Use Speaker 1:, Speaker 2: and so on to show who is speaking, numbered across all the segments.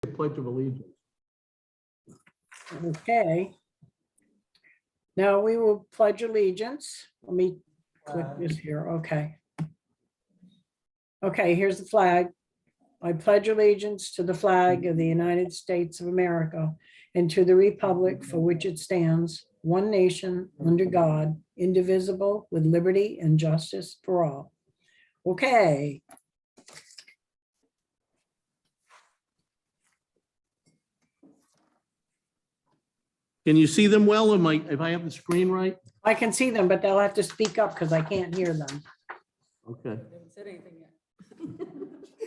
Speaker 1: the Pledge of Allegiance.
Speaker 2: Okay. Now we will pledge allegiance. Let me click this here. Okay. Okay, here's the flag. I pledge allegiance to the flag of the United States of America and to the republic for which it stands, one nation, under God, indivisible, with liberty and justice for all. Okay.
Speaker 1: Can you see them well? If I have the screen right?
Speaker 2: I can see them, but they'll have to speak up because I can't hear them.
Speaker 1: Okay.
Speaker 3: Haven't said anything yet.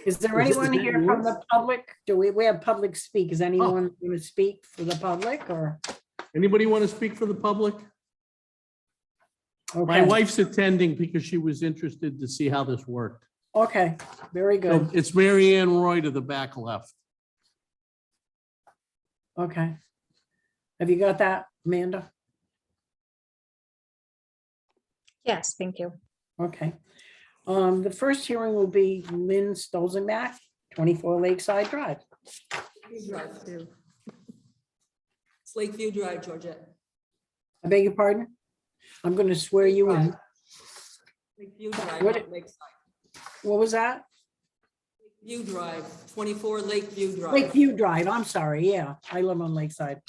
Speaker 2: Is there
Speaker 1: Is
Speaker 2: anyone
Speaker 1: that
Speaker 2: here from
Speaker 1: yours?
Speaker 2: the public? Do we have public speak? Is anyone going to speak for the public or?
Speaker 1: Anybody want to speak for the public? My
Speaker 2: Okay,
Speaker 1: wife's attending because she was interested to see how this worked.
Speaker 2: okay, very
Speaker 1: So
Speaker 2: good.
Speaker 1: it's Mary Ann Roy to the back left.
Speaker 2: Okay. Have you got that, Amanda?
Speaker 4: Yes, thank you.
Speaker 2: Okay. The first hearing will be Lynn Stolzenbach, 24 Lakeside Drive.
Speaker 3: Lakeview Drive, too. It's Lakeview Drive, Georgette.
Speaker 2: I beg your pardon? I'm going to swear you in.
Speaker 3: Lakeview Drive,
Speaker 2: What-
Speaker 3: not Lakeside.
Speaker 2: What was that?
Speaker 3: Lakeview Drive, 24 Lakeview Drive.
Speaker 2: Lakeview Drive, I'm sorry, yeah, I live on Lakeside.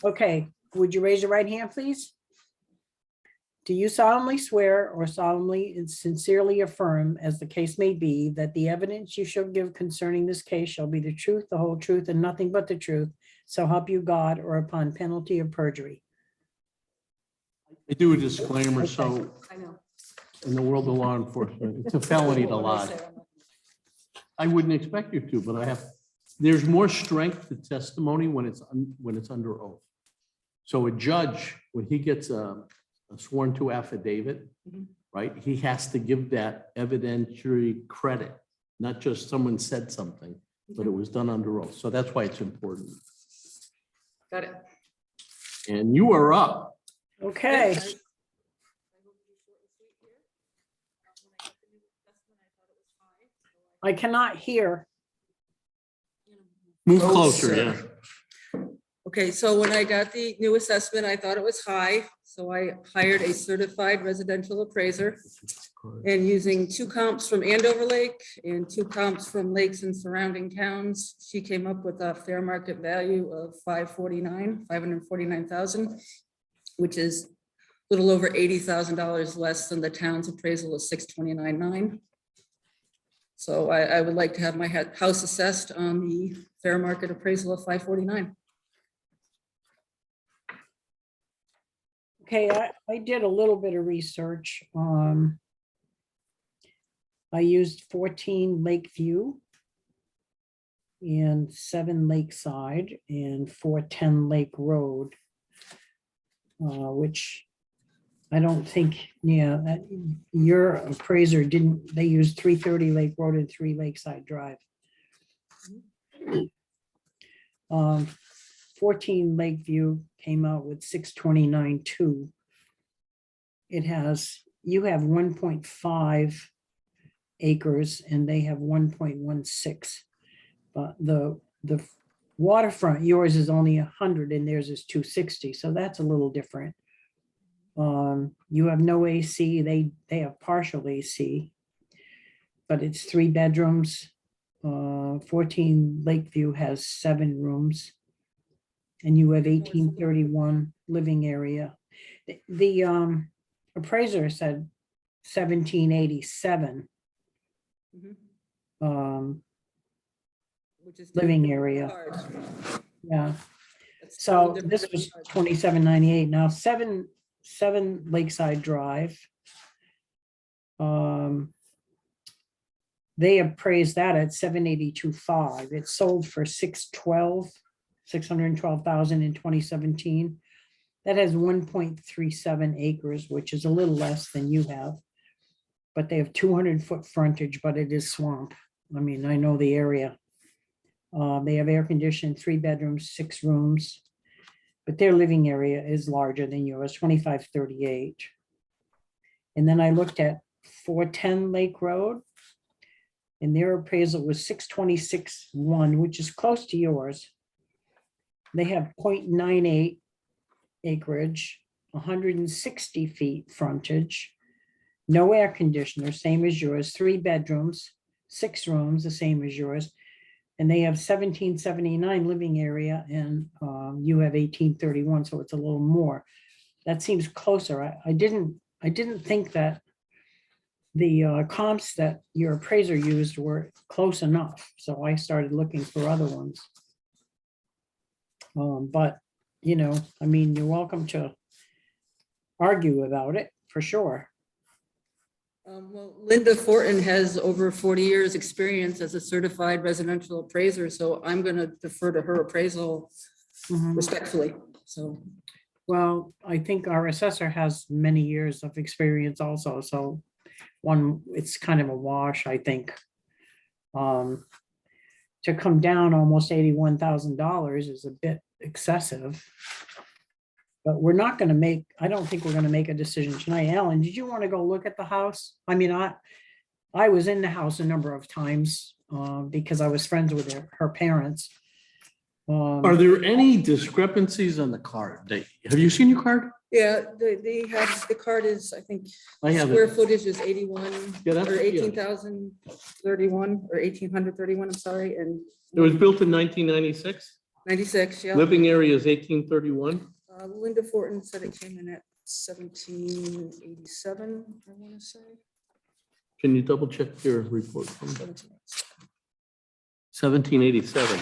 Speaker 2: Okay, would you raise your right hand, please? Do you solemnly swear or solemnly and sincerely affirm, as the case may be, that the evidence you shall give concerning this case shall be the truth, the whole truth, and nothing but the truth, so help you God, or upon penalty of perjury?
Speaker 1: I do a disclaimer, so
Speaker 3: I know.
Speaker 1: in the world of law enforcement, it's a felony to lie. I wouldn't expect you to, but I have, there's more strength to testimony when it's under oath. So a judge, when he gets a sworn to affidavit,
Speaker 3: Mhm.
Speaker 1: right, he has to give that evidentiary credit, not just someone said something, but it was done under oath. So that's why it's important.
Speaker 3: Got it.
Speaker 1: And you are up.
Speaker 2: Okay, I cannot hear.
Speaker 1: Move closer, yeah.
Speaker 3: Okay, so when I got the new assessment, I thought it was high, so I hired a certified residential appraiser. And using 2 comps from Andover Lake and 2 comps from lakes and surrounding towns, she came up with a fair market value of 549,000, which is a little over $80,000 less than the town's appraisal of 629,900. So I would like to have my house assessed on the fair market appraisal of 549.
Speaker 2: Okay, I did a little bit of research. I used 14 Lakeview and 7 Lakeside and 410 Lake Road, which I don't think, yeah, that your appraiser didn't, they used 330 Lake Road and 3 Lakeside Drive. 14 Lakeview came out with 629.2. It has, you have 1.5 acres and they have 1.16. But the waterfront, yours is only 100 and theirs is 260. So that's a little different. You have no AC, they have partial AC, but it's 3 bedrooms. 14 Lakeview has 7 rooms. And you have 1831 living area. The appraiser said 1787
Speaker 3: Mhm. Which is
Speaker 2: living
Speaker 3: different
Speaker 2: area.
Speaker 3: card.
Speaker 2: Yeah,
Speaker 3: That's
Speaker 2: so
Speaker 3: totally
Speaker 2: this
Speaker 3: different
Speaker 2: was
Speaker 3: card.
Speaker 2: 2798. Now 7 Lakeside Drive. They appraised that at 782.5. It sold for 612,000 in 2017. That has 1.37 acres, which is a little less than you have. But they have 200-foot frontage, but it is swamp. I mean, I know the area. They have air conditioned, 3 bedrooms, 6 rooms. But their living area is larger than yours, 2538. And then I looked at 410 Lake Road. and their appraisal was 626.1, which is close to yours. They have 0.98 acreage, 160 feet frontage, no air conditioner, same as yours, 3 bedrooms, 6 rooms, the same as yours. And they have 1779 living area, and you have 1831, so it's a little more. That seems closer. I didn't think that the comps that your appraiser used were close enough, so I started looking for other ones. But, you know, I mean, you're welcome to argue about it, for sure.
Speaker 3: Well, Linda Fortin has over 40 years' experience as a certified residential appraiser, so I'm going to defer to her appraisal
Speaker 2: Mhm.
Speaker 3: respectfully. So,
Speaker 2: Well, I think our assessor has many years of experience also, so it's kind of a wash, I think. To come down almost $81,000 is a bit excessive. But we're not gonna make, I don't think we're gonna make a decision tonight. Alan, did you want to go look at the house? I mean, I was in the house a number of times because I was friends with her parents.
Speaker 1: Are there any discrepancies on the card? Have you seen your card?
Speaker 3: yeah, they have, the card is, I think,
Speaker 1: I have
Speaker 3: square
Speaker 1: it.
Speaker 3: footage is 81
Speaker 1: Yeah, that's-
Speaker 3: or
Speaker 1: yeah.
Speaker 3: 18,031 or 1831, I'm sorry, and
Speaker 1: It was built in 1996.
Speaker 3: 96, yeah.
Speaker 1: Living area is 1831.
Speaker 3: Linda Fortin said it came in at 1787, I want to say.
Speaker 1: Can you double check your report?
Speaker 3: 1787.
Speaker 1: 1787.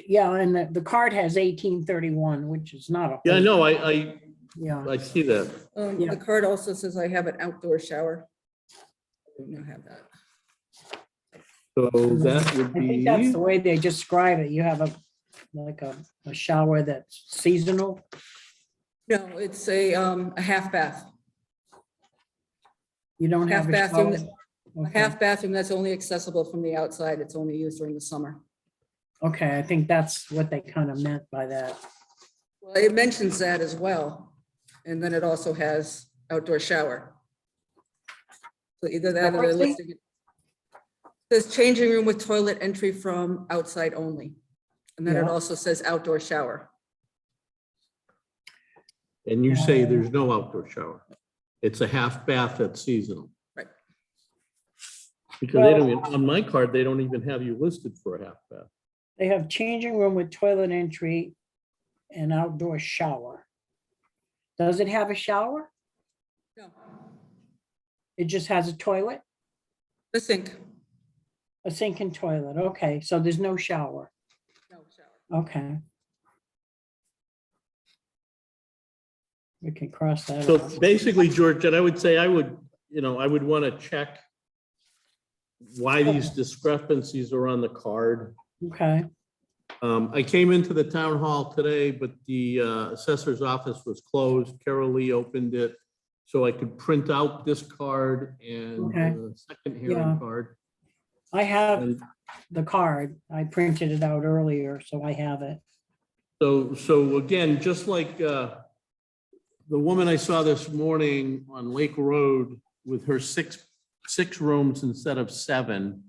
Speaker 2: Yeah, and the card has 1831, which is not a.
Speaker 1: Yeah, I
Speaker 2: whole-
Speaker 1: know. I
Speaker 2: Yeah,
Speaker 1: see that.
Speaker 2: Yeah.
Speaker 3: The card also says I have an outdoor shower. I do not have that.
Speaker 1: So that would
Speaker 2: I think that's
Speaker 1: be,
Speaker 2: the way they describe it. You have like a shower that's seasonal.
Speaker 3: No, it's a half bath.
Speaker 2: You don't have
Speaker 3: Half
Speaker 2: a
Speaker 3: bathroom,
Speaker 2: shower.
Speaker 3: a
Speaker 2: Okay.
Speaker 3: half bathroom that's only accessible from the outside. It's only used during the summer.
Speaker 2: Okay, I think that's what they kind of meant by that.
Speaker 3: Well, it mentions that as well. And then it also has outdoor shower. So either that or they're
Speaker 2: Separately?
Speaker 3: listing it. Says changing room with toilet entry from outside only. And then it
Speaker 2: Yeah.
Speaker 3: also says outdoor shower.
Speaker 1: and you say there's no outdoor shower. It's a half bath that's seasonal.
Speaker 3: Right.
Speaker 1: Because they don't, on my card, they don't even have you listed for a half bath.
Speaker 2: They have changing room with toilet entry and outdoor shower. Does it have a shower?
Speaker 3: No,
Speaker 2: It just has a toilet,
Speaker 3: the sink.
Speaker 2: a sink and toilet. Okay, so there's no shower.
Speaker 3: No shower.
Speaker 2: Okay. We can cross that
Speaker 1: So
Speaker 2: off.
Speaker 1: basically, George, and I would say I would want to check why these discrepancies are on the card.
Speaker 2: Okay,
Speaker 1: I came into the town hall today, but the assessor's office was closed. Carol Lee opened it so I could print out this card and
Speaker 2: Okay.
Speaker 1: the second
Speaker 2: Yeah.
Speaker 1: hearing card.
Speaker 2: I have
Speaker 1: And
Speaker 2: the card. I printed it out earlier, so I have it.
Speaker 1: so again, just like the woman I saw this morning on Lake Road with her six rooms instead of 7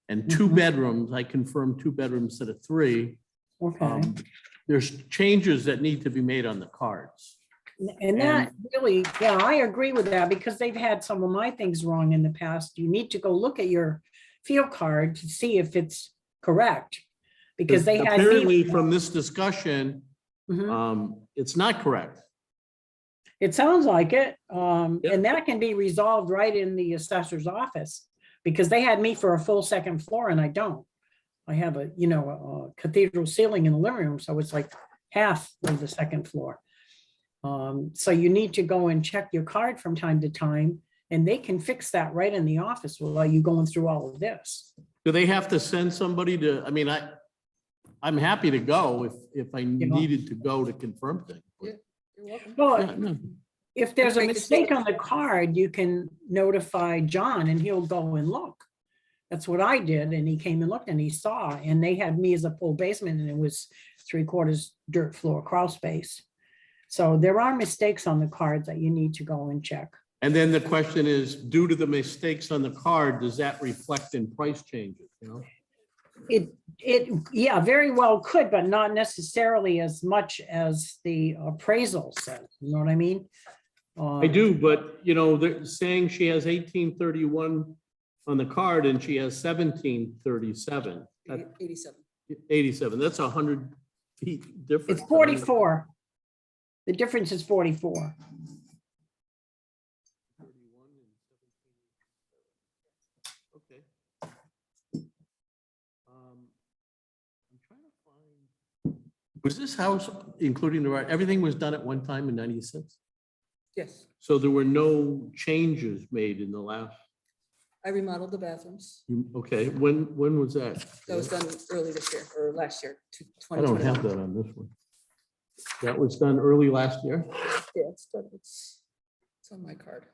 Speaker 1: and 2
Speaker 2: Mhm.
Speaker 1: bedrooms, I confirmed 2 bedrooms instead of 3.
Speaker 2: Okay.
Speaker 1: There's changes that need to be made on the cards.
Speaker 2: And that really, yeah, I agree with that because they've had some of my things wrong in the past. You need to go look at your field card to see if it's correct. Because they had. me-
Speaker 1: Apparently from this discussion,
Speaker 2: Mhm.
Speaker 1: it's not correct.
Speaker 2: It sounds like it.
Speaker 1: Yep.
Speaker 2: And that can be resolved right in the assessor's office. Because they had me for a full second floor and I don't. I have a cathedral ceiling in the living room, so it's like half of the second floor. So you need to go and check your card from time to time, and they can fix that right in the office while you're going through all of this.
Speaker 1: Do they have to send somebody to, I mean, I'm happy to go if I needed to go to confirm things.
Speaker 3: You're welcome.
Speaker 2: Well,
Speaker 1: Yeah, no.
Speaker 2: if there's a
Speaker 3: Make a
Speaker 2: mistake on the card, you can notify John and he'll go and look. That's what I did, and he came and looked and he saw, and they had me as a full basement and it was 3/4 dirt floor crawl space. So there are mistakes on the cards that you need to go and check.
Speaker 1: And then the question is, due to the mistakes on the card, does that reflect in price changes, you know?
Speaker 2: Yeah, very well could, but not necessarily as much as the appraisal says, you know what I mean?
Speaker 1: I do, but you know, they're saying she has 1831 on the card and she has 1737.
Speaker 3: 87.
Speaker 1: 87, that's 100 feet difference.
Speaker 2: It's 44. The difference is 44.
Speaker 1: Okay. I'm trying to find. Was this house, including the right, everything was done at one time in 96?
Speaker 3: Yes,
Speaker 1: So there were no changes made in the last,
Speaker 3: I remodeled the bathrooms.
Speaker 1: okay, when was that?
Speaker 3: That was done early this year or last year,
Speaker 1: I don't have
Speaker 3: 2021.
Speaker 1: that on this one. That was done early last year?
Speaker 3: Yeah, it's done. It's on my card.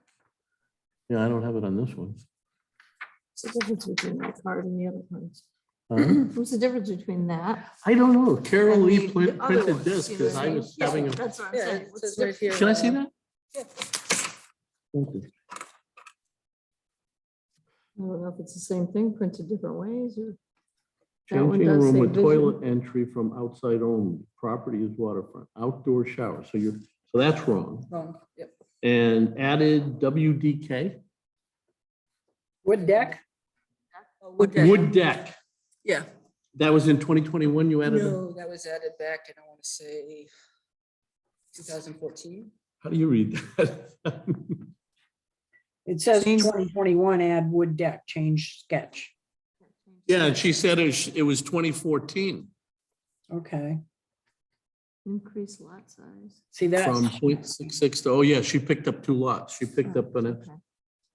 Speaker 1: Yeah, I don't have it on this one.
Speaker 5: What's the difference between that card and the other cards?
Speaker 1: Huh?
Speaker 5: What's the difference between that?
Speaker 1: I don't know. Carol
Speaker 5: and
Speaker 1: Lee
Speaker 5: the other
Speaker 1: printed
Speaker 5: ones,
Speaker 1: this
Speaker 5: you know
Speaker 1: because
Speaker 5: what
Speaker 1: I
Speaker 5: mean?
Speaker 1: was
Speaker 5: Yeah,
Speaker 1: having a.
Speaker 5: that's what I'm
Speaker 3: Yeah,
Speaker 5: saying.
Speaker 3: it
Speaker 5: What's
Speaker 3: says
Speaker 5: the
Speaker 3: right here.
Speaker 1: Can I see that?
Speaker 3: Yeah.
Speaker 1: Thank you.
Speaker 5: I don't know if it's the same thing, printed different ways or. That one
Speaker 1: Changing a
Speaker 5: does
Speaker 1: room
Speaker 5: say
Speaker 1: with
Speaker 5: vision.
Speaker 1: toilet entry from outside only. Property is waterfront, outdoor shower. So that's wrong.
Speaker 3: Wrong. Yep.
Speaker 1: And added WDK,
Speaker 2: Wood deck?
Speaker 3: Oh, wood deck.
Speaker 1: wood deck.
Speaker 3: Yeah.
Speaker 1: That was in 2021 you added it?
Speaker 3: No, that was added back and I want to say 2014.
Speaker 1: How do you read that?
Speaker 2: It says
Speaker 5: Change-
Speaker 2: 2021, add wood deck, change sketch.
Speaker 1: Yeah, and she said it was 2014
Speaker 2: Okay,
Speaker 5: Increase lot size.
Speaker 2: see that?
Speaker 1: from 0.66 to, oh yeah, she picked up 2 lots. She picked up an,
Speaker 5: Okay.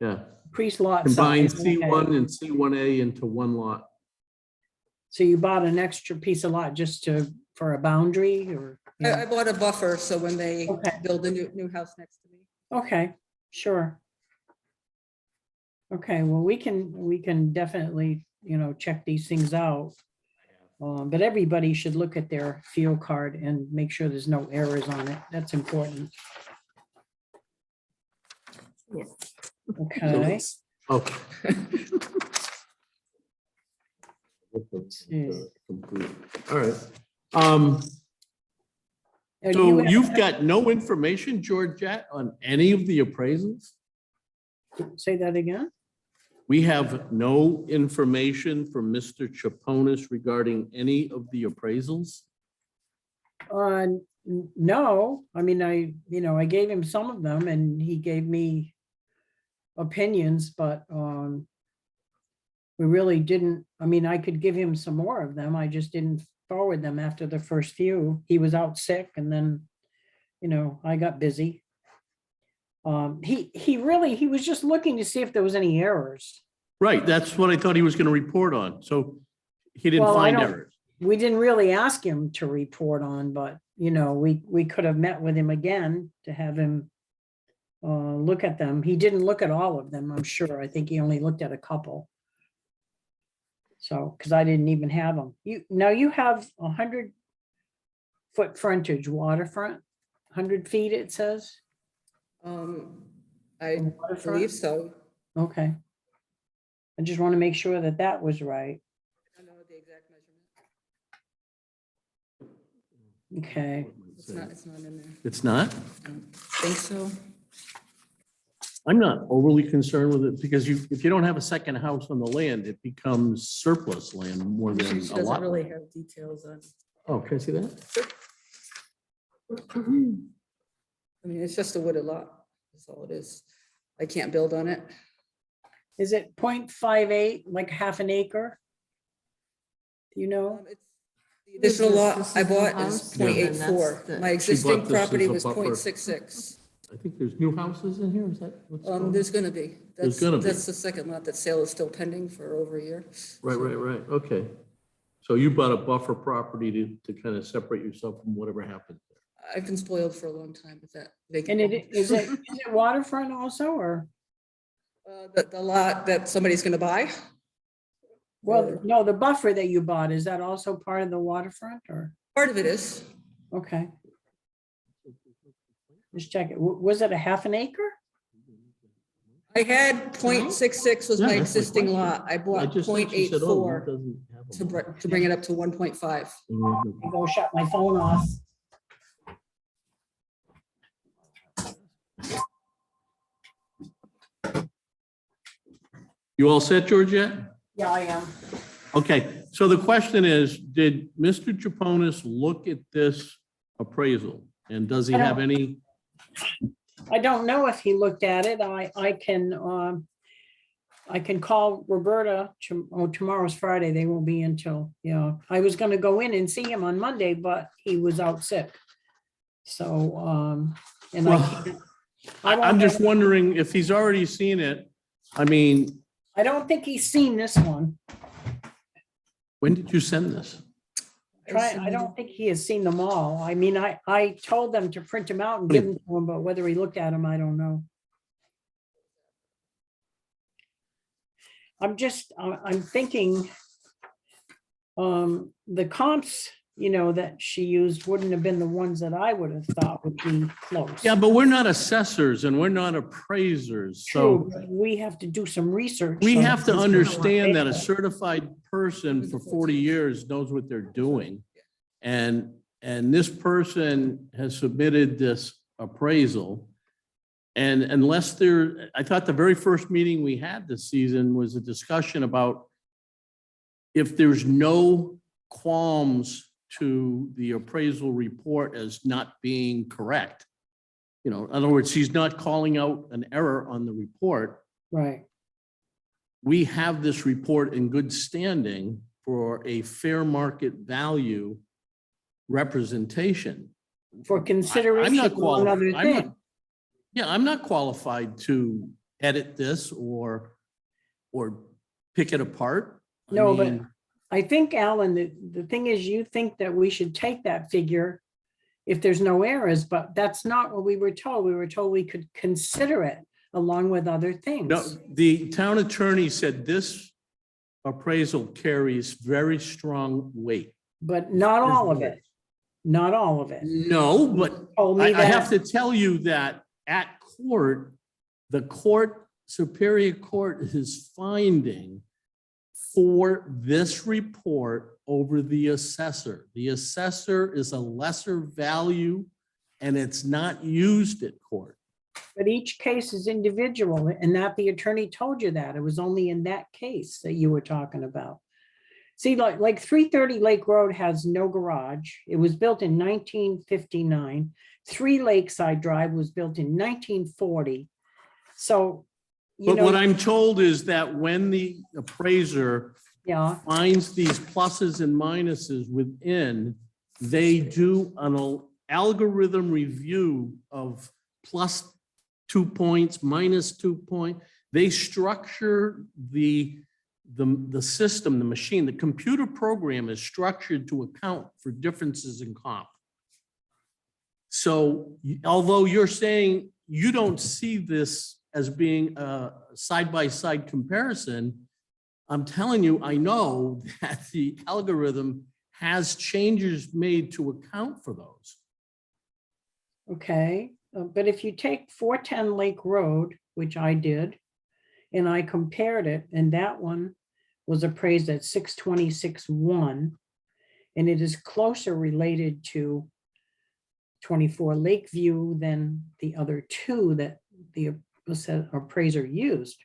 Speaker 1: yeah,
Speaker 2: Increase lot
Speaker 1: combined
Speaker 2: size. okay.
Speaker 1: C1 and C1A into 1 lot.
Speaker 2: So you bought an extra piece of lot just for a boundary or?
Speaker 3: I bought a buffer, so when they
Speaker 2: Okay.
Speaker 3: build a new house next to me.
Speaker 2: Okay, sure. Okay, well, we can definitely, check these things out. But everybody should look at their field card and make sure there's no errors on it. That's important.
Speaker 5: Yeah.
Speaker 2: Okay,
Speaker 1: Okay.
Speaker 2: see.
Speaker 1: All right.
Speaker 2: Now, do
Speaker 1: So
Speaker 2: you have-
Speaker 1: you've got no information, Georgette, on any of the appraisals?
Speaker 2: Say that again?
Speaker 1: We have no information from Mr. Troponis regarding any of the appraisals?
Speaker 2: No, I mean, I gave him some of them and he gave me opinions, but we really didn't, I mean, I could give him some more of them. I just didn't forward them after the first few. He was out sick and then, I got busy. He was just looking to see if there was any errors.
Speaker 1: Right, that's what I thought he was going to report on. So he didn't
Speaker 2: Well, I
Speaker 1: find
Speaker 2: don't-
Speaker 1: errors.
Speaker 2: We didn't really ask him to report on, but, we could have met with him again to have him look at them. He didn't look at all of them, I'm sure. I think he only looked at a couple. So, because I didn't even have them. You have 100-foot frontage waterfront, 100 feet, it says.
Speaker 3: I
Speaker 2: Waterfront?
Speaker 3: believe so.
Speaker 2: Okay. I just want to make sure that that was right.
Speaker 3: I don't know the exact measurement.
Speaker 2: Okay.
Speaker 3: It's not in there.
Speaker 1: It's not?
Speaker 3: I don't think so.
Speaker 1: I'm not overly concerned with it because if you don't have a second house on the land, it becomes surplus land more
Speaker 3: She
Speaker 1: than a
Speaker 3: doesn't
Speaker 1: lot.
Speaker 3: really have details on,
Speaker 1: Oh, can I see that?
Speaker 3: I mean, it's just a wooded lot. That's all it is. I can't build on it.
Speaker 2: Is it 0.58, like half an acre? Do you know?
Speaker 3: It's The additional lot
Speaker 5: This
Speaker 3: I
Speaker 5: is the
Speaker 3: bought
Speaker 5: house,
Speaker 3: is
Speaker 5: and then
Speaker 3: 0.84.
Speaker 5: that's the-
Speaker 3: My
Speaker 1: She
Speaker 3: existing
Speaker 1: bought this
Speaker 3: property
Speaker 1: as a
Speaker 3: was
Speaker 1: buffer.
Speaker 3: 0.66.
Speaker 1: I think there's new houses in here, is that? what's going on?
Speaker 3: There's gonna be.
Speaker 1: There's gonna be.
Speaker 3: That's the second lot. That sale is still pending for over a year.
Speaker 1: Right, okay. So you bought a buffer property to kind of separate yourself from whatever happened.
Speaker 3: I've been spoiled for a long time with that.
Speaker 2: And is it waterfront also, or?
Speaker 3: The lot that somebody's gonna buy?
Speaker 2: Well, no, the buffer that you bought, is that also part of the waterfront or?
Speaker 3: Part of it is.
Speaker 2: Okay. Just check it. Was it a half an acre?
Speaker 3: I had 0.66 was
Speaker 1: Yeah,
Speaker 3: my
Speaker 1: that's my
Speaker 3: existing
Speaker 1: question.
Speaker 3: lot. I bought
Speaker 1: just thought she said, oh,
Speaker 3: 0.84
Speaker 1: it doesn't have a
Speaker 3: to,
Speaker 1: lot.
Speaker 3: to bring it up to 1.5.
Speaker 2: I go shut my phone off.
Speaker 1: You all set, Georgette?
Speaker 2: Yeah, I am.
Speaker 1: Okay, so the question is, did Mr. Troponis look at this appraisal? And does he
Speaker 2: I don't-
Speaker 1: have any?
Speaker 2: I don't know if he looked at it. I can call Roberta. Tomorrow's Friday. They won't be until, I was gonna go in and see him on Monday, but he was out sick. So, and I
Speaker 1: Well,
Speaker 2: can't.
Speaker 1: I'm just wondering if he's already seen it. I mean,
Speaker 2: I don't think he's seen this one.
Speaker 1: when did you send this?
Speaker 2: I don't think he has seen them all. I mean, I told them to print them out and give them to him, but whether he looked at them, I don't know. I'm thinking, the comps, that she used wouldn't have been the ones that I would have thought would be close.
Speaker 1: Yeah, but we're not assessors and we're not appraisers.
Speaker 2: True,
Speaker 1: So
Speaker 2: but we have to do some research.
Speaker 1: we
Speaker 2: so
Speaker 1: have to
Speaker 2: it's-
Speaker 1: understand that a certified person for 40 years knows what they're doing. And this person has submitted this appraisal. And unless I thought the very first meeting we had this season was a discussion about if there's no qualms to the appraisal report as not being correct. In other words, he's not calling out an error on the report.
Speaker 2: Right,
Speaker 1: We have this report in good standing for a fair market value representation.
Speaker 2: for consideration,
Speaker 1: I'm not
Speaker 2: among other
Speaker 1: qualified.
Speaker 2: things.
Speaker 1: Yeah, I'm not qualified to edit this or pick it apart.
Speaker 2: No, but
Speaker 1: mean,
Speaker 2: I think, Alan, the thing is, you think that we should take that figure if there's no errors, but that's not what we were told. We were told we could consider it along with other things.
Speaker 1: No, the town attorney said this appraisal carries very strong weight.
Speaker 2: But not all of it. Not all of it.
Speaker 1: No, but
Speaker 2: Told me
Speaker 1: I have
Speaker 2: that,
Speaker 1: to tell you that at court, the Superior Court is finding for this report over the assessor. The assessor is a lesser value and it's not used at court.
Speaker 2: but each case is individual, and that the attorney told you that. It was only in that case that you were talking about. See, like 330 Lake Road has no garage. It was built in 1959. 3 Lakeside Drive was built in 1940. So,
Speaker 1: But what I'm told is that when the appraiser
Speaker 2: yeah,
Speaker 1: finds these pluses and minuses within, they do an algorithm review of plus 2 points, minus 2 points. They structure the system, the machine, the computer program is structured to account for differences in comp. So although you're saying you don't see this as being a side-by-side comparison, I'm telling you, I know that the algorithm has changes made to account for those.
Speaker 2: okay. But if you take 410 Lake Road, which I did, and I compared it, and that one was appraised at 626.1, and it is closer related to 24 Lakeview than the other two that the appraiser used.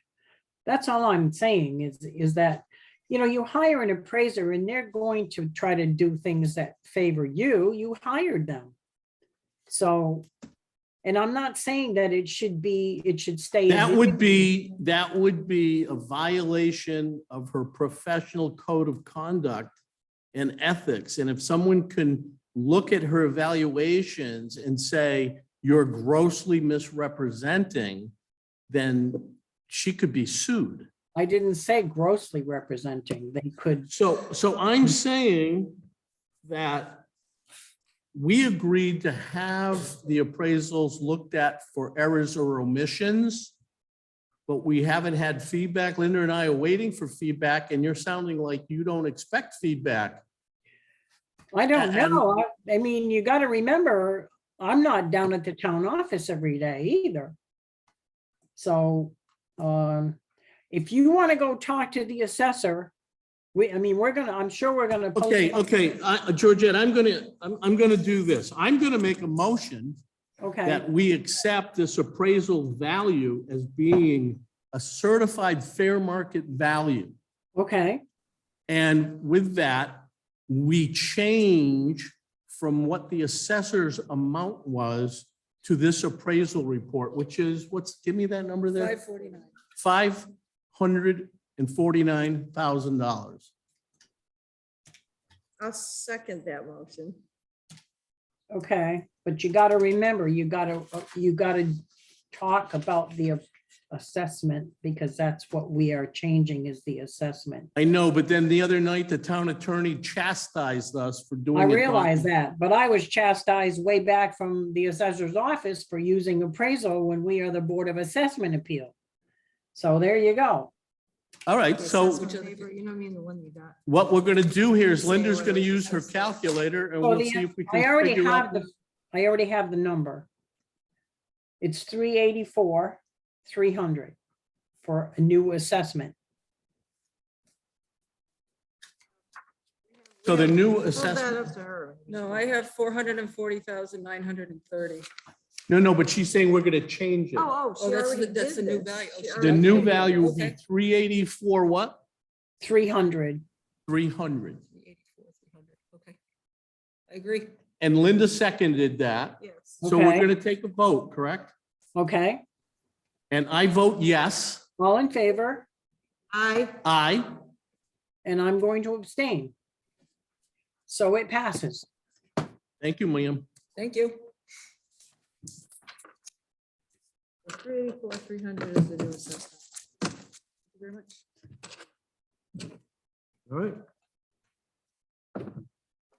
Speaker 2: That's all I'm saying is that, you hire an appraiser and they're going to try to do things that favor you. You hired them. So, and I'm not saying that it should stay. as
Speaker 1: That
Speaker 2: it
Speaker 1: would
Speaker 2: is.
Speaker 1: be a violation of her professional code of conduct and ethics. And if someone can look at her evaluations and say, you're grossly misrepresenting, then she could be sued.
Speaker 2: I didn't say grossly representing. They could,
Speaker 1: So I'm saying that we agreed to have the appraisals looked at for errors or omissions, but we haven't had feedback. Linda and I are waiting for feedback, and you're sounding like you don't expect feedback.
Speaker 2: I don't
Speaker 1: And-
Speaker 2: know. I mean, you got to remember, I'm not down at the town office every day either. So, If you want to go talk to the assessor, I'm sure we're gonna. post
Speaker 1: Okay,
Speaker 2: it.
Speaker 1: okay, Georgette, I'm gonna do this. I'm gonna make a motion
Speaker 2: Okay,
Speaker 1: that we accept this appraisal value as being a certified fair market value.
Speaker 2: okay,
Speaker 1: And with that, we change from what the assessor's amount was to this appraisal report, which is, give me that number there?
Speaker 3: 549.
Speaker 1: $549,000.
Speaker 5: I'll second that motion.
Speaker 2: okay. But you gotta remember, you gotta talk about the assessment, because that's what we are changing is the assessment.
Speaker 1: I know, but then the other night, the town attorney chastised us for doing
Speaker 2: I
Speaker 1: it. by-
Speaker 2: realize that, but I was chastised way back from the assessor's office for using appraisal when we are the Board of Assessment Appeal. So there you go.
Speaker 1: All right, so
Speaker 5: Assessment paper, you know, what I mean, the one you got.
Speaker 1: what we're gonna do here is Linda's gonna use her calculator and
Speaker 2: Well,
Speaker 1: we'll see if we
Speaker 2: I
Speaker 1: can
Speaker 2: already
Speaker 1: figure out.
Speaker 2: have the number. It's 384,300 for a new assessment.
Speaker 1: So the new
Speaker 5: Hold that
Speaker 1: assessment,
Speaker 5: up to her.
Speaker 3: No, I have 440,930.
Speaker 1: no, but she's saying we're gonna change it.
Speaker 5: Oh,
Speaker 3: Oh,
Speaker 5: she
Speaker 3: that's
Speaker 5: already
Speaker 3: that's
Speaker 5: did
Speaker 3: the new
Speaker 5: this.
Speaker 3: value.
Speaker 5: She
Speaker 3: The
Speaker 1: The
Speaker 5: already
Speaker 1: new
Speaker 5: did it.
Speaker 1: value will be
Speaker 3: Okay.
Speaker 1: 384 what?
Speaker 2: 300.
Speaker 1: 300.
Speaker 3: 384,300. Okay. I agree.
Speaker 1: And Linda seconded that.
Speaker 5: Yes.
Speaker 1: So we're
Speaker 2: Okay.
Speaker 1: gonna take a vote, correct?
Speaker 2: Okay,
Speaker 1: And I vote yes.
Speaker 2: all in favor,
Speaker 1: Aye.
Speaker 2: and I'm going to abstain. So it passes.
Speaker 1: Thank you, ma'am.
Speaker 3: Thank you.
Speaker 5: 384,300 is the new assessment.
Speaker 3: Thank you very much.
Speaker 1: All right.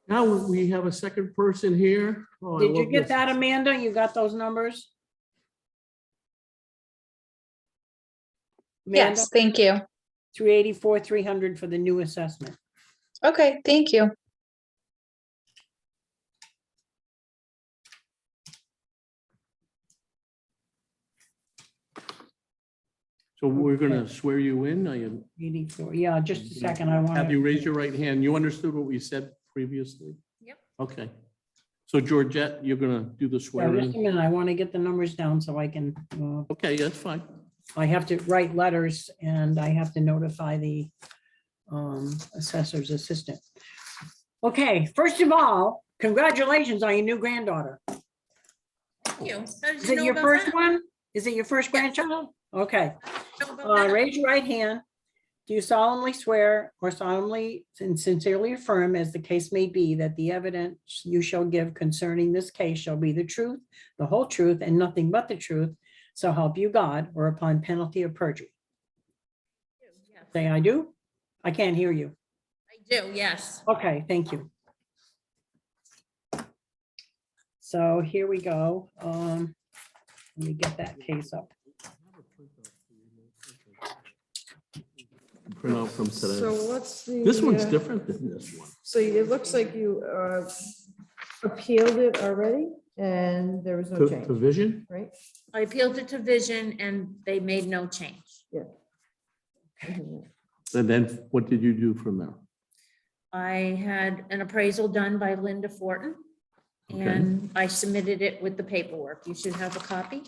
Speaker 1: Now we have a second person here. Oh, I
Speaker 2: Did you
Speaker 1: love
Speaker 2: get
Speaker 1: this.
Speaker 2: that, Amanda? You got those numbers? Amanda,
Speaker 4: Yes, thank you.
Speaker 2: 384,300 for the new assessment.
Speaker 4: Okay, thank you.
Speaker 1: So we're gonna swear you in. I
Speaker 2: 84, yeah, just a second, I want
Speaker 1: have you
Speaker 2: to.
Speaker 1: raise your right hand. You understood what we said previously?
Speaker 4: Yep.
Speaker 1: Okay. So Georgette, you're gonna do the
Speaker 2: Just a
Speaker 1: swearing.
Speaker 2: minute, I want to get the numbers down so I can,
Speaker 1: Okay, that's fine.
Speaker 2: I have to write letters and I have to notify the assessor's assistant. Okay, first of all, congratulations on your new granddaughter.
Speaker 3: Thank you. How did
Speaker 2: Is
Speaker 3: you
Speaker 2: it
Speaker 3: know
Speaker 2: your
Speaker 3: about
Speaker 2: first
Speaker 3: that?
Speaker 2: one? Is it your first
Speaker 3: Yes.
Speaker 2: grandchild? Okay.
Speaker 3: Know about that?
Speaker 2: Raise your right hand. Do you solemnly swear or solemnly and sincerely affirm, as the case may be, that the evidence you shall give concerning this case shall be the truth, the whole truth, and nothing but the truth, so help you God, or upon penalty of perjury?
Speaker 3: Yes.
Speaker 2: Say, I do? I can't hear you.
Speaker 3: I do, yes.
Speaker 2: Okay, thank you. So here we go. Let me get that case up.
Speaker 1: Print out from
Speaker 5: So
Speaker 1: today.
Speaker 5: what's the?
Speaker 1: This one's different than this one.
Speaker 5: So it looks like you appealed it already and there was no
Speaker 1: To
Speaker 5: change,
Speaker 1: vision?
Speaker 5: right?
Speaker 6: I appealed it to Vision and they made no change.
Speaker 5: Yeah.
Speaker 1: And then what did you do from there?
Speaker 6: I had an appraisal done by Linda Fortin
Speaker 1: Okay.
Speaker 6: and I submitted it with the paperwork. You should have a copy.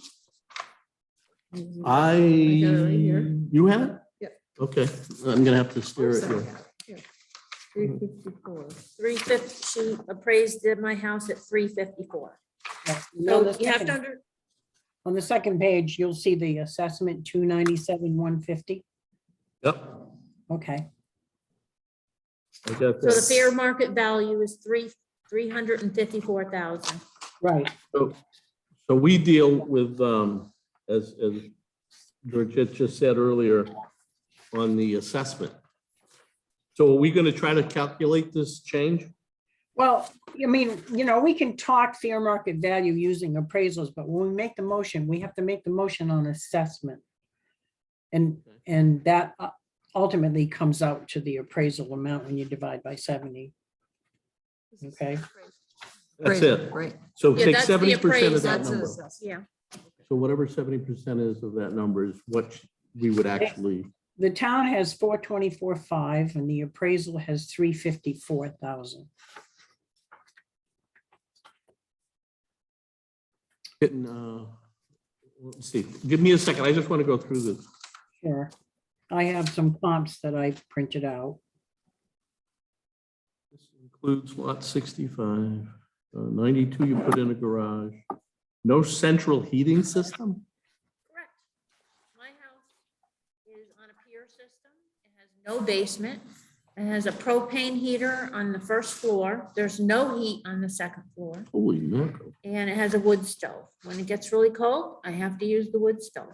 Speaker 5: I got it right here.
Speaker 1: You have it?
Speaker 5: Yeah.
Speaker 1: Okay, I'm gonna have to stare at you.
Speaker 5: 354.
Speaker 6: 350, she appraised my house at 354.
Speaker 2: On
Speaker 6: So
Speaker 2: the
Speaker 6: you have to
Speaker 2: second- On the second page, you'll see the assessment 297,150.
Speaker 1: Yep.
Speaker 2: Okay,
Speaker 1: I got
Speaker 6: So the
Speaker 1: that.
Speaker 6: fair market value is 354,000.
Speaker 2: right.
Speaker 1: So we deal with, as Georgette just said earlier, on the assessment. So are we gonna try to calculate this change?
Speaker 2: Well, I mean, we can talk fair market value using appraisals, but when we make the motion, we have to make the motion on assessment. And that ultimately comes out to the appraisal amount when you divide by 70. Okay,
Speaker 1: That's it.
Speaker 5: Right.
Speaker 1: So
Speaker 6: Yeah,
Speaker 1: take
Speaker 6: that's the
Speaker 1: 70% of that
Speaker 5: That's
Speaker 1: number.
Speaker 5: an assessment.
Speaker 6: Yeah,
Speaker 1: So whatever 70% is of that number is what we would actually,
Speaker 2: The town has 424,500 and the appraisal has 354,000.
Speaker 1: let's see, give me a second. I just want to go through this.
Speaker 2: Sure. I have some comps that I printed out.
Speaker 1: This includes lot 65, 92 you put in a garage. No central heating system?
Speaker 6: Correct. My house is on a pier system. It has no basement. It has a propane heater on the first floor. There's no heat on the second floor.
Speaker 1: Holy mackerel.
Speaker 6: And it has a wood stove. When it gets really cold, I have to use the wood stove.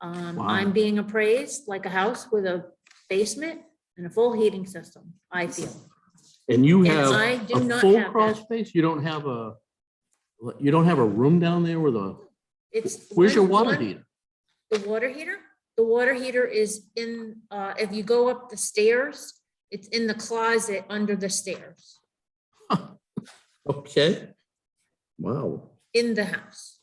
Speaker 1: Wow.
Speaker 6: I'm being appraised like a house with a basement and a full heating system, I feel.
Speaker 1: And you
Speaker 6: And
Speaker 1: have
Speaker 6: I do
Speaker 1: a
Speaker 6: not
Speaker 1: full
Speaker 6: have
Speaker 1: crawl
Speaker 6: that.
Speaker 1: space? You don't have a room down there with a,
Speaker 6: It's.
Speaker 1: where's your water
Speaker 6: one-
Speaker 1: heater?
Speaker 6: The water heater? The water heater is in, if you go up the stairs, it's in the closet under the stairs,
Speaker 1: Okay. Wow.
Speaker 6: in the house.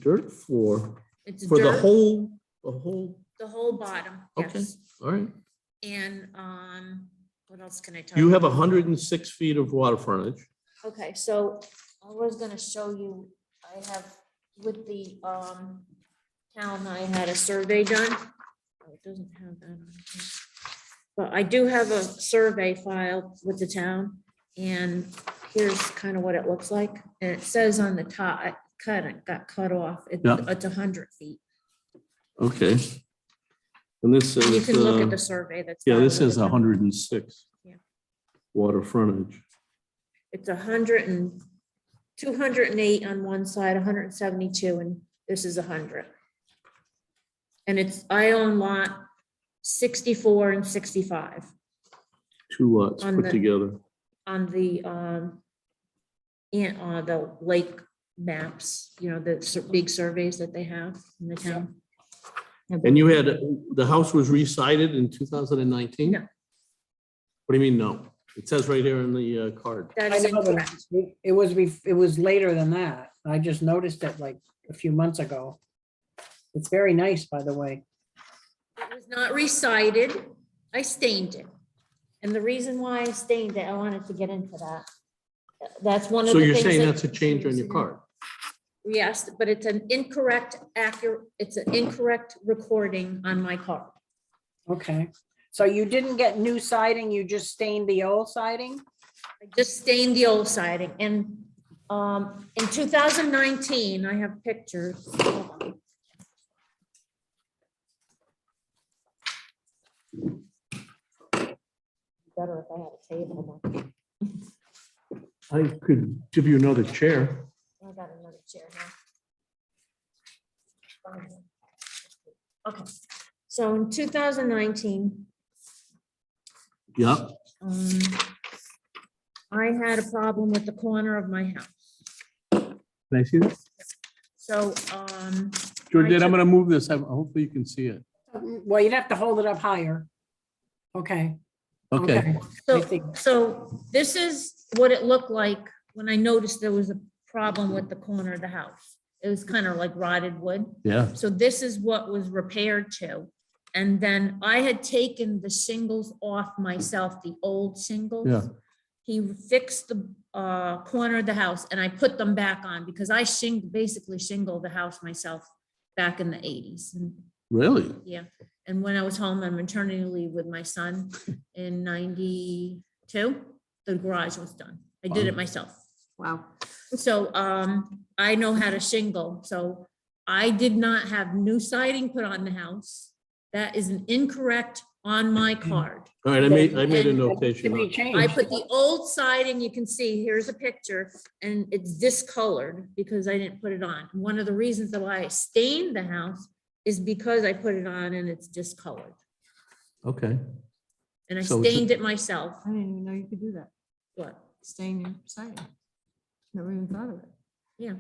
Speaker 1: Dirt floor
Speaker 6: It's
Speaker 1: for the
Speaker 6: dirt,
Speaker 1: whole,
Speaker 6: the whole bottom,
Speaker 1: okay,
Speaker 6: yes.
Speaker 1: all right.
Speaker 6: And, what else can I tell
Speaker 1: You
Speaker 6: you?
Speaker 1: have 106 feet of water frontage.
Speaker 6: Okay, so I was gonna show you, I have with the, town, I had a survey done. Oh, it doesn't have that on here. But I do have a survey filed with the town, and here's kind of what it looks like. And it says on the top, it got cut off.
Speaker 1: Yeah.
Speaker 6: It's 100 feet.
Speaker 1: Okay. And this
Speaker 6: And you
Speaker 1: is,
Speaker 6: can look at the survey that's.
Speaker 1: yeah,
Speaker 6: filed
Speaker 1: this
Speaker 6: with
Speaker 1: is
Speaker 6: the town.
Speaker 1: 106.
Speaker 6: Yeah.
Speaker 1: Water frontage.
Speaker 6: It's 208 on one side, 172, and this is 100. And it's, I own lot 64 and 65
Speaker 1: Two lots
Speaker 6: On
Speaker 1: put
Speaker 6: the-
Speaker 1: together.
Speaker 6: on the lake maps, you know, the big surveys that they have in the town.
Speaker 1: And you had, the house was recited in 2019?
Speaker 6: No.
Speaker 1: What do you mean, no? It says right here in the card.
Speaker 6: That
Speaker 2: I
Speaker 6: is
Speaker 2: know that
Speaker 6: incorrect.
Speaker 2: it was later than that. I just noticed it like a few months ago. It's very nice, by the way.
Speaker 6: It was not recited. I stained it. And the reason why I stained it, I wanted to get into that. That's one of
Speaker 1: So
Speaker 6: the
Speaker 1: you're
Speaker 6: things.
Speaker 1: saying
Speaker 6: that-
Speaker 1: that's a change on your card?
Speaker 6: Yes, but it's an incorrect it's an incorrect recording on my card.
Speaker 2: Okay. So you didn't get new siding, you just stained the old siding?
Speaker 6: I just stained the old siding and in 2019, I have pictures. Hold on. Better if I had a table. but
Speaker 1: I could give you another chair.
Speaker 6: I got another chair now. Okay, so in 2019,
Speaker 1: Yeah,
Speaker 6: I had a problem with the corner of my house.
Speaker 1: can I see that?
Speaker 6: So,
Speaker 1: Georgette, I'm gonna move this. Hopefully you can see it.
Speaker 2: Well, you'd have to hold it up higher. Okay.
Speaker 1: Okay,
Speaker 2: I see.
Speaker 6: so this is what it looked like when I noticed there was a problem with the corner of the house. It was kind of like rotted wood.
Speaker 1: yeah,
Speaker 6: So this is what was repaired to. And then I had taken the shingles off myself, the old shingles.
Speaker 1: Yeah.
Speaker 6: He fixed the corner of the house and I put them back on because I basically shingled the house myself back in the 80s. And
Speaker 1: really?
Speaker 6: yeah, and when I was home on maternity leave with my son in 92, the garage was done. I did it
Speaker 1: Wow.
Speaker 6: myself.
Speaker 5: Wow.
Speaker 6: So I know how to shingle. So I did not have new siding put on the house. That is an incorrect on my card.
Speaker 1: All right, I made a
Speaker 6: And-
Speaker 2: To
Speaker 1: notation.
Speaker 2: be
Speaker 1: on-
Speaker 6: I
Speaker 2: changed.
Speaker 6: put the old siding, you can see, here's a picture, and it's discolored because I didn't put it on. One of the reasons why I stained the house is because I put it on and it's discolored.
Speaker 1: Okay,
Speaker 6: And I
Speaker 1: So it's a-
Speaker 6: stained it myself.
Speaker 5: I didn't even know you could do that.
Speaker 6: What?
Speaker 5: Stain your siding. Never even thought of it.
Speaker 6: Yeah.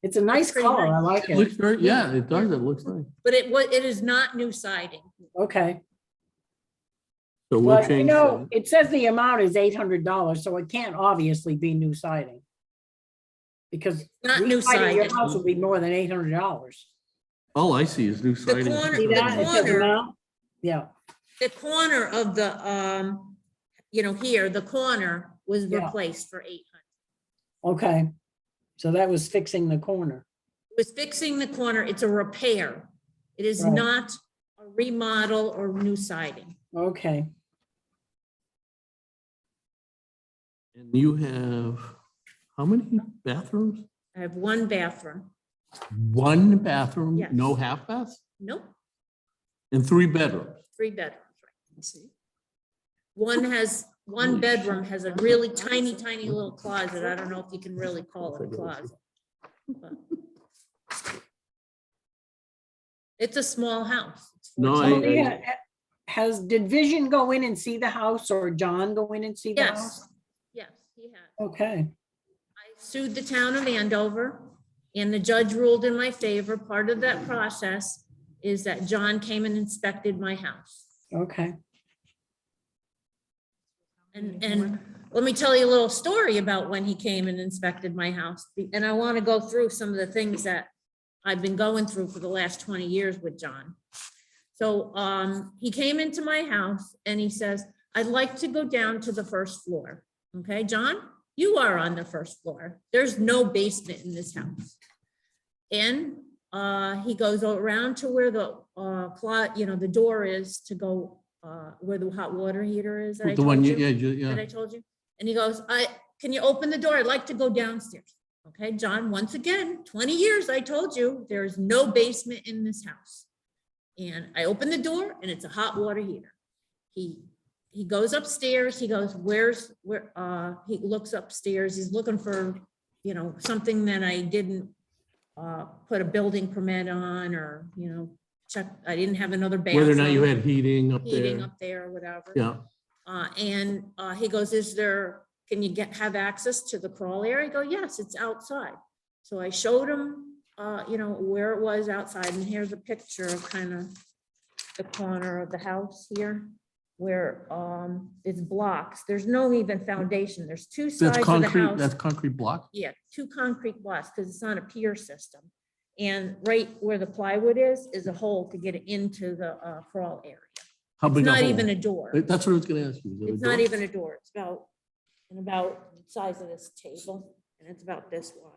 Speaker 2: It's a nice
Speaker 6: pretty
Speaker 2: color. I
Speaker 6: nice.
Speaker 2: like
Speaker 1: it
Speaker 2: it.
Speaker 1: looks very, yeah, it does, it looks nice.
Speaker 6: But it is not new siding.
Speaker 2: Okay.
Speaker 1: So we'll
Speaker 2: Well, you
Speaker 1: change
Speaker 2: know,
Speaker 1: that.
Speaker 2: it says the amount is $800, so it can't obviously be new siding. Because
Speaker 6: Not new
Speaker 2: residing your
Speaker 6: siding.
Speaker 2: house would be more than $800.
Speaker 1: All I see is new
Speaker 3: The
Speaker 1: siding.
Speaker 3: corner,
Speaker 2: See
Speaker 3: the
Speaker 2: that? It says
Speaker 3: corner,
Speaker 2: amount? Yeah,
Speaker 3: the corner of the, here, the corner was
Speaker 2: Yeah.
Speaker 3: replaced for 800.
Speaker 2: okay. So that was fixing the corner.
Speaker 3: It was fixing the corner. It's a repair. It is
Speaker 2: Right.
Speaker 3: not a remodel or new siding.
Speaker 2: Okay,
Speaker 1: And you have, how many bathrooms?
Speaker 3: I have one bathroom.
Speaker 1: One bathroom,
Speaker 3: Yes.
Speaker 1: no half baths,
Speaker 3: Nope,
Speaker 1: and 3 bedrooms.
Speaker 3: 3 bedrooms. Right. One bedroom has a really tiny, tiny little closet. I don't know if you can really call it a closet. but It's a small house. It's
Speaker 1: No,
Speaker 3: 14
Speaker 2: so, yeah, did Vision go in and see the house or John go in and see the house?
Speaker 3: Yes, he had.
Speaker 2: Okay,
Speaker 3: I sued the town of Andover and the judge ruled in my favor. Part of that process is that John came and inspected my house.
Speaker 2: okay.
Speaker 3: And let me tell you a little story about when he came and inspected my house. And I want to go through some of the things that I've been going through for the last 20 years with John. So he came into my house and he says, I'd like to go down to the first floor. Okay, John, you are on the first floor. There's no basement in this house. And he goes around to where the the door is to go where the hot water heater is. that I
Speaker 1: The one,
Speaker 3: told you,
Speaker 1: yeah.
Speaker 3: That I told you. And he goes, can you open the door? I'd like to go downstairs. Okay, John, once again, 20 years, I told you, there's no basement in this house. And I open the door and it's a hot water heater. He goes upstairs, he goes, he looks upstairs, he's looking for, something that I didn't put a building permit on or, check, I didn't have another bathroom.
Speaker 1: Whether or not you had heating up
Speaker 3: Heating
Speaker 1: there.
Speaker 3: up there or whatever.
Speaker 1: Yeah,
Speaker 3: And he goes, can you have access to the crawl area? I go, yes, it's outside. So I showed him, where it was outside. And here's a picture of kind of the corner of the house here where it's blocks. There's no even foundation. There's 2 sides
Speaker 1: that's
Speaker 3: of the
Speaker 1: concrete,
Speaker 3: house.
Speaker 1: that's concrete block.
Speaker 3: Yeah, 2 concrete blocks because it's on a pier system. And right where the plywood is a hole to get it into the crawl area.
Speaker 1: How
Speaker 3: It's
Speaker 1: big a
Speaker 3: not
Speaker 1: hole?
Speaker 3: even a door.
Speaker 1: That's what I was gonna ask you. Is it a
Speaker 3: It's
Speaker 1: door?
Speaker 3: not even a door. It's about the size of this table and it's about this wide.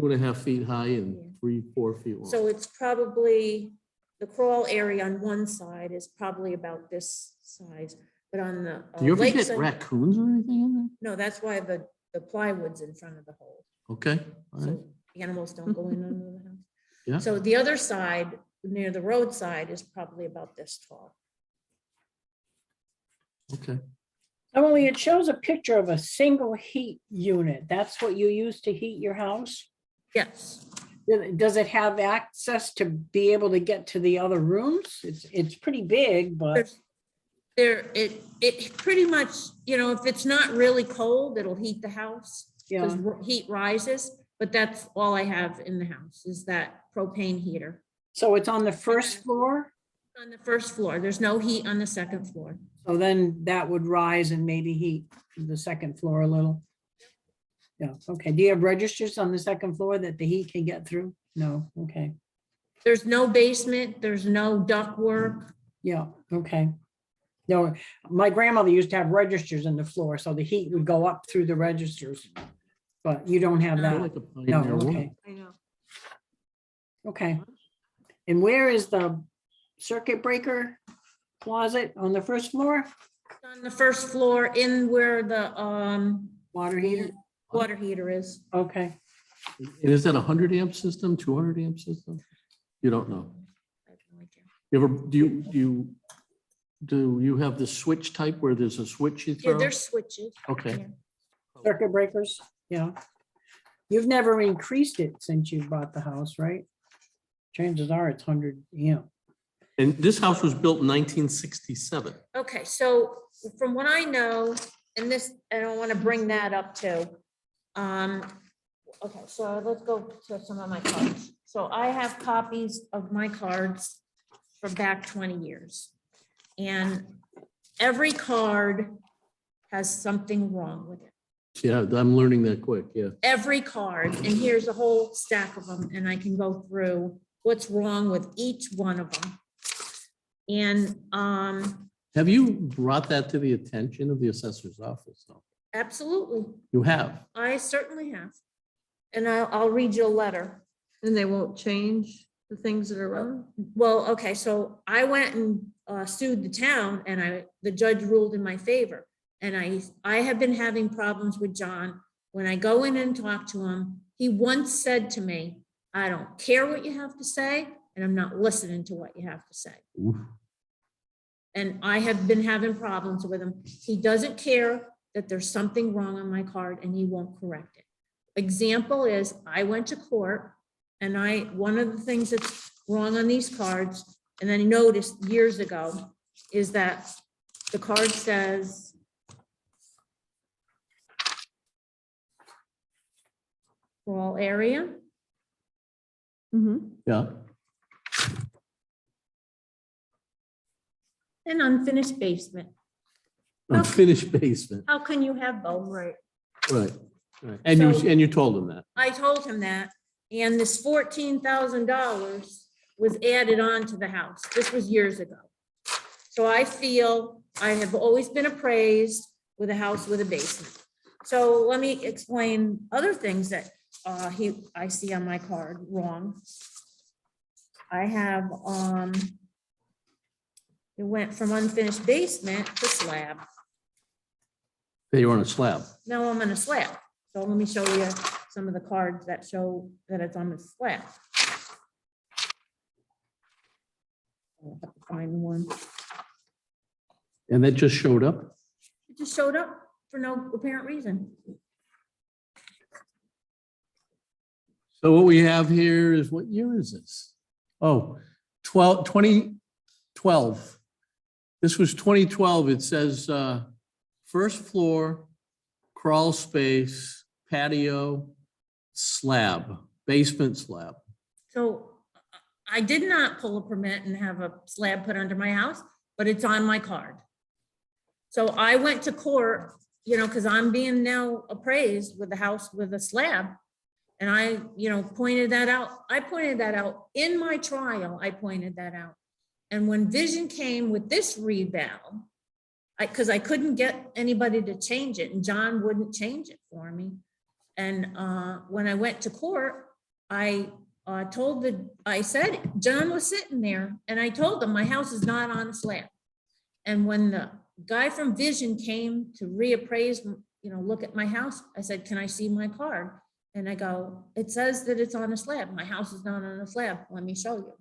Speaker 1: 2.5 feet high
Speaker 3: Yeah.
Speaker 1: and 3-4 feet long.
Speaker 3: So it's probably, the crawl area on one side is probably about this size, but on the
Speaker 1: Do you ever
Speaker 3: lake
Speaker 1: get
Speaker 3: side-
Speaker 1: raccoons or anything in
Speaker 3: No, that's why the plywood's in front of the hole.
Speaker 1: there? Okay, all right.
Speaker 3: So animals don't go in under the house.
Speaker 1: Yeah.
Speaker 3: So the other side, near the roadside, is probably about this tall.
Speaker 1: Okay.
Speaker 2: Only it shows a picture of a single heat unit. That's what you use to heat your house?
Speaker 3: Yes,
Speaker 2: Does it have access to be able to get to the other rooms? It's pretty big, but
Speaker 3: it pretty much, if it's not really cold, it'll heat the house.
Speaker 2: yeah,
Speaker 3: Because heat rises, but that's all I have in the house is that propane heater.
Speaker 2: so it's on the first floor?
Speaker 3: On the first floor, there's no heat on the second floor.
Speaker 2: So then that would rise and maybe heat the second floor a little. Yeah, okay. Do you have registers on the second floor that the heat can get through? No, okay.
Speaker 3: There's no basement, there's no ductwork.
Speaker 2: Yeah, okay. No, my grandmother used to have registers in the floor, so the heat would go up through the registers. But you don't have
Speaker 1: You're
Speaker 2: that.
Speaker 1: like a
Speaker 2: No,
Speaker 1: pioneer woman.
Speaker 2: okay,
Speaker 3: I know.
Speaker 2: okay. And where is the circuit breaker closet? On the first floor?
Speaker 3: On the first floor in where the
Speaker 2: Water heater?
Speaker 3: water heater is.
Speaker 2: Okay.
Speaker 1: And is that a 100 amp system, 200 amp system? You don't know.
Speaker 3: I have no idea.
Speaker 1: You ever, do you have the switch type where there's a switch you
Speaker 3: Yeah,
Speaker 1: throw?
Speaker 3: there's switches.
Speaker 1: Okay.
Speaker 3: Yeah.
Speaker 2: Circuit breakers, yeah. You've never increased it since you bought the house, right? Chances are it's 100, yeah.
Speaker 1: And this house was built in 1967.
Speaker 3: Okay, so from what I know, and I don't want to bring that up too. Okay, so let's go to some of my cards. So I have copies of my cards from back 20 years. And every card has something wrong with it.
Speaker 1: Yeah, I'm learning that quick, yeah.
Speaker 3: Every card, and here's a whole stack of them, and I can go through
Speaker 6: what's wrong with each one of them. And
Speaker 1: Have you brought that to the attention of the assessor's office? though?
Speaker 6: absolutely,
Speaker 1: You have.
Speaker 6: I certainly have. And I'll read you a letter.
Speaker 5: And they won't change the things that are wrong?
Speaker 6: Well, okay, so I went and sued the town and the judge ruled in my favor. And I have been having problems with John. When I go in and talk to him, he once said to me, I don't care what you have to say, and I'm not listening to what you have to say.
Speaker 1: Oof.
Speaker 6: And I have been having problems with him. He doesn't care that there's something wrong on my card and he won't correct it. Example is, I went to court and one of the things that's wrong on these cards, and then I noticed years ago, is that the card says crawl area,
Speaker 5: Mm-hmm.
Speaker 1: Yeah.
Speaker 6: and unfinished basement.
Speaker 1: Unfinished basement.
Speaker 6: How can you have both? Right.
Speaker 1: Right. Right. And you told him that.
Speaker 6: I told him that, and this $14,000 was added on to the house. This was years ago. So I feel I have always been appraised with a house with a basement. So let me explain other things that I see on my card wrong. I have, it went from unfinished basement to slab.
Speaker 1: They were on a slab.
Speaker 6: Now I'm on a slab. So let me show you some of the cards that show that it's on the slab. I'll have to find one.
Speaker 1: And that just showed up?
Speaker 6: It just showed up for no apparent reason.
Speaker 1: So what we have here is, what year is this? Oh, 2012. This was 2012. It says first floor, crawl space, patio, slab, basement slab.
Speaker 6: So I did not pull a permit and have a slab put under my house, but it's on my card. So I went to court, because I'm being now appraised with the house with a slab. And I, pointed that out. I pointed that out in my trial. I pointed that out. And when Vision came with this reval, because I couldn't get anybody to change it, and John wouldn't change it for me. And when I went to court, I said, John was sitting there, and I told him my house is not on a slab. And when the guy from Vision came to reappraise, look at my house, I said, can I see my card? And I go, it says that it's on a slab. My house is not on a slab. Let me show you.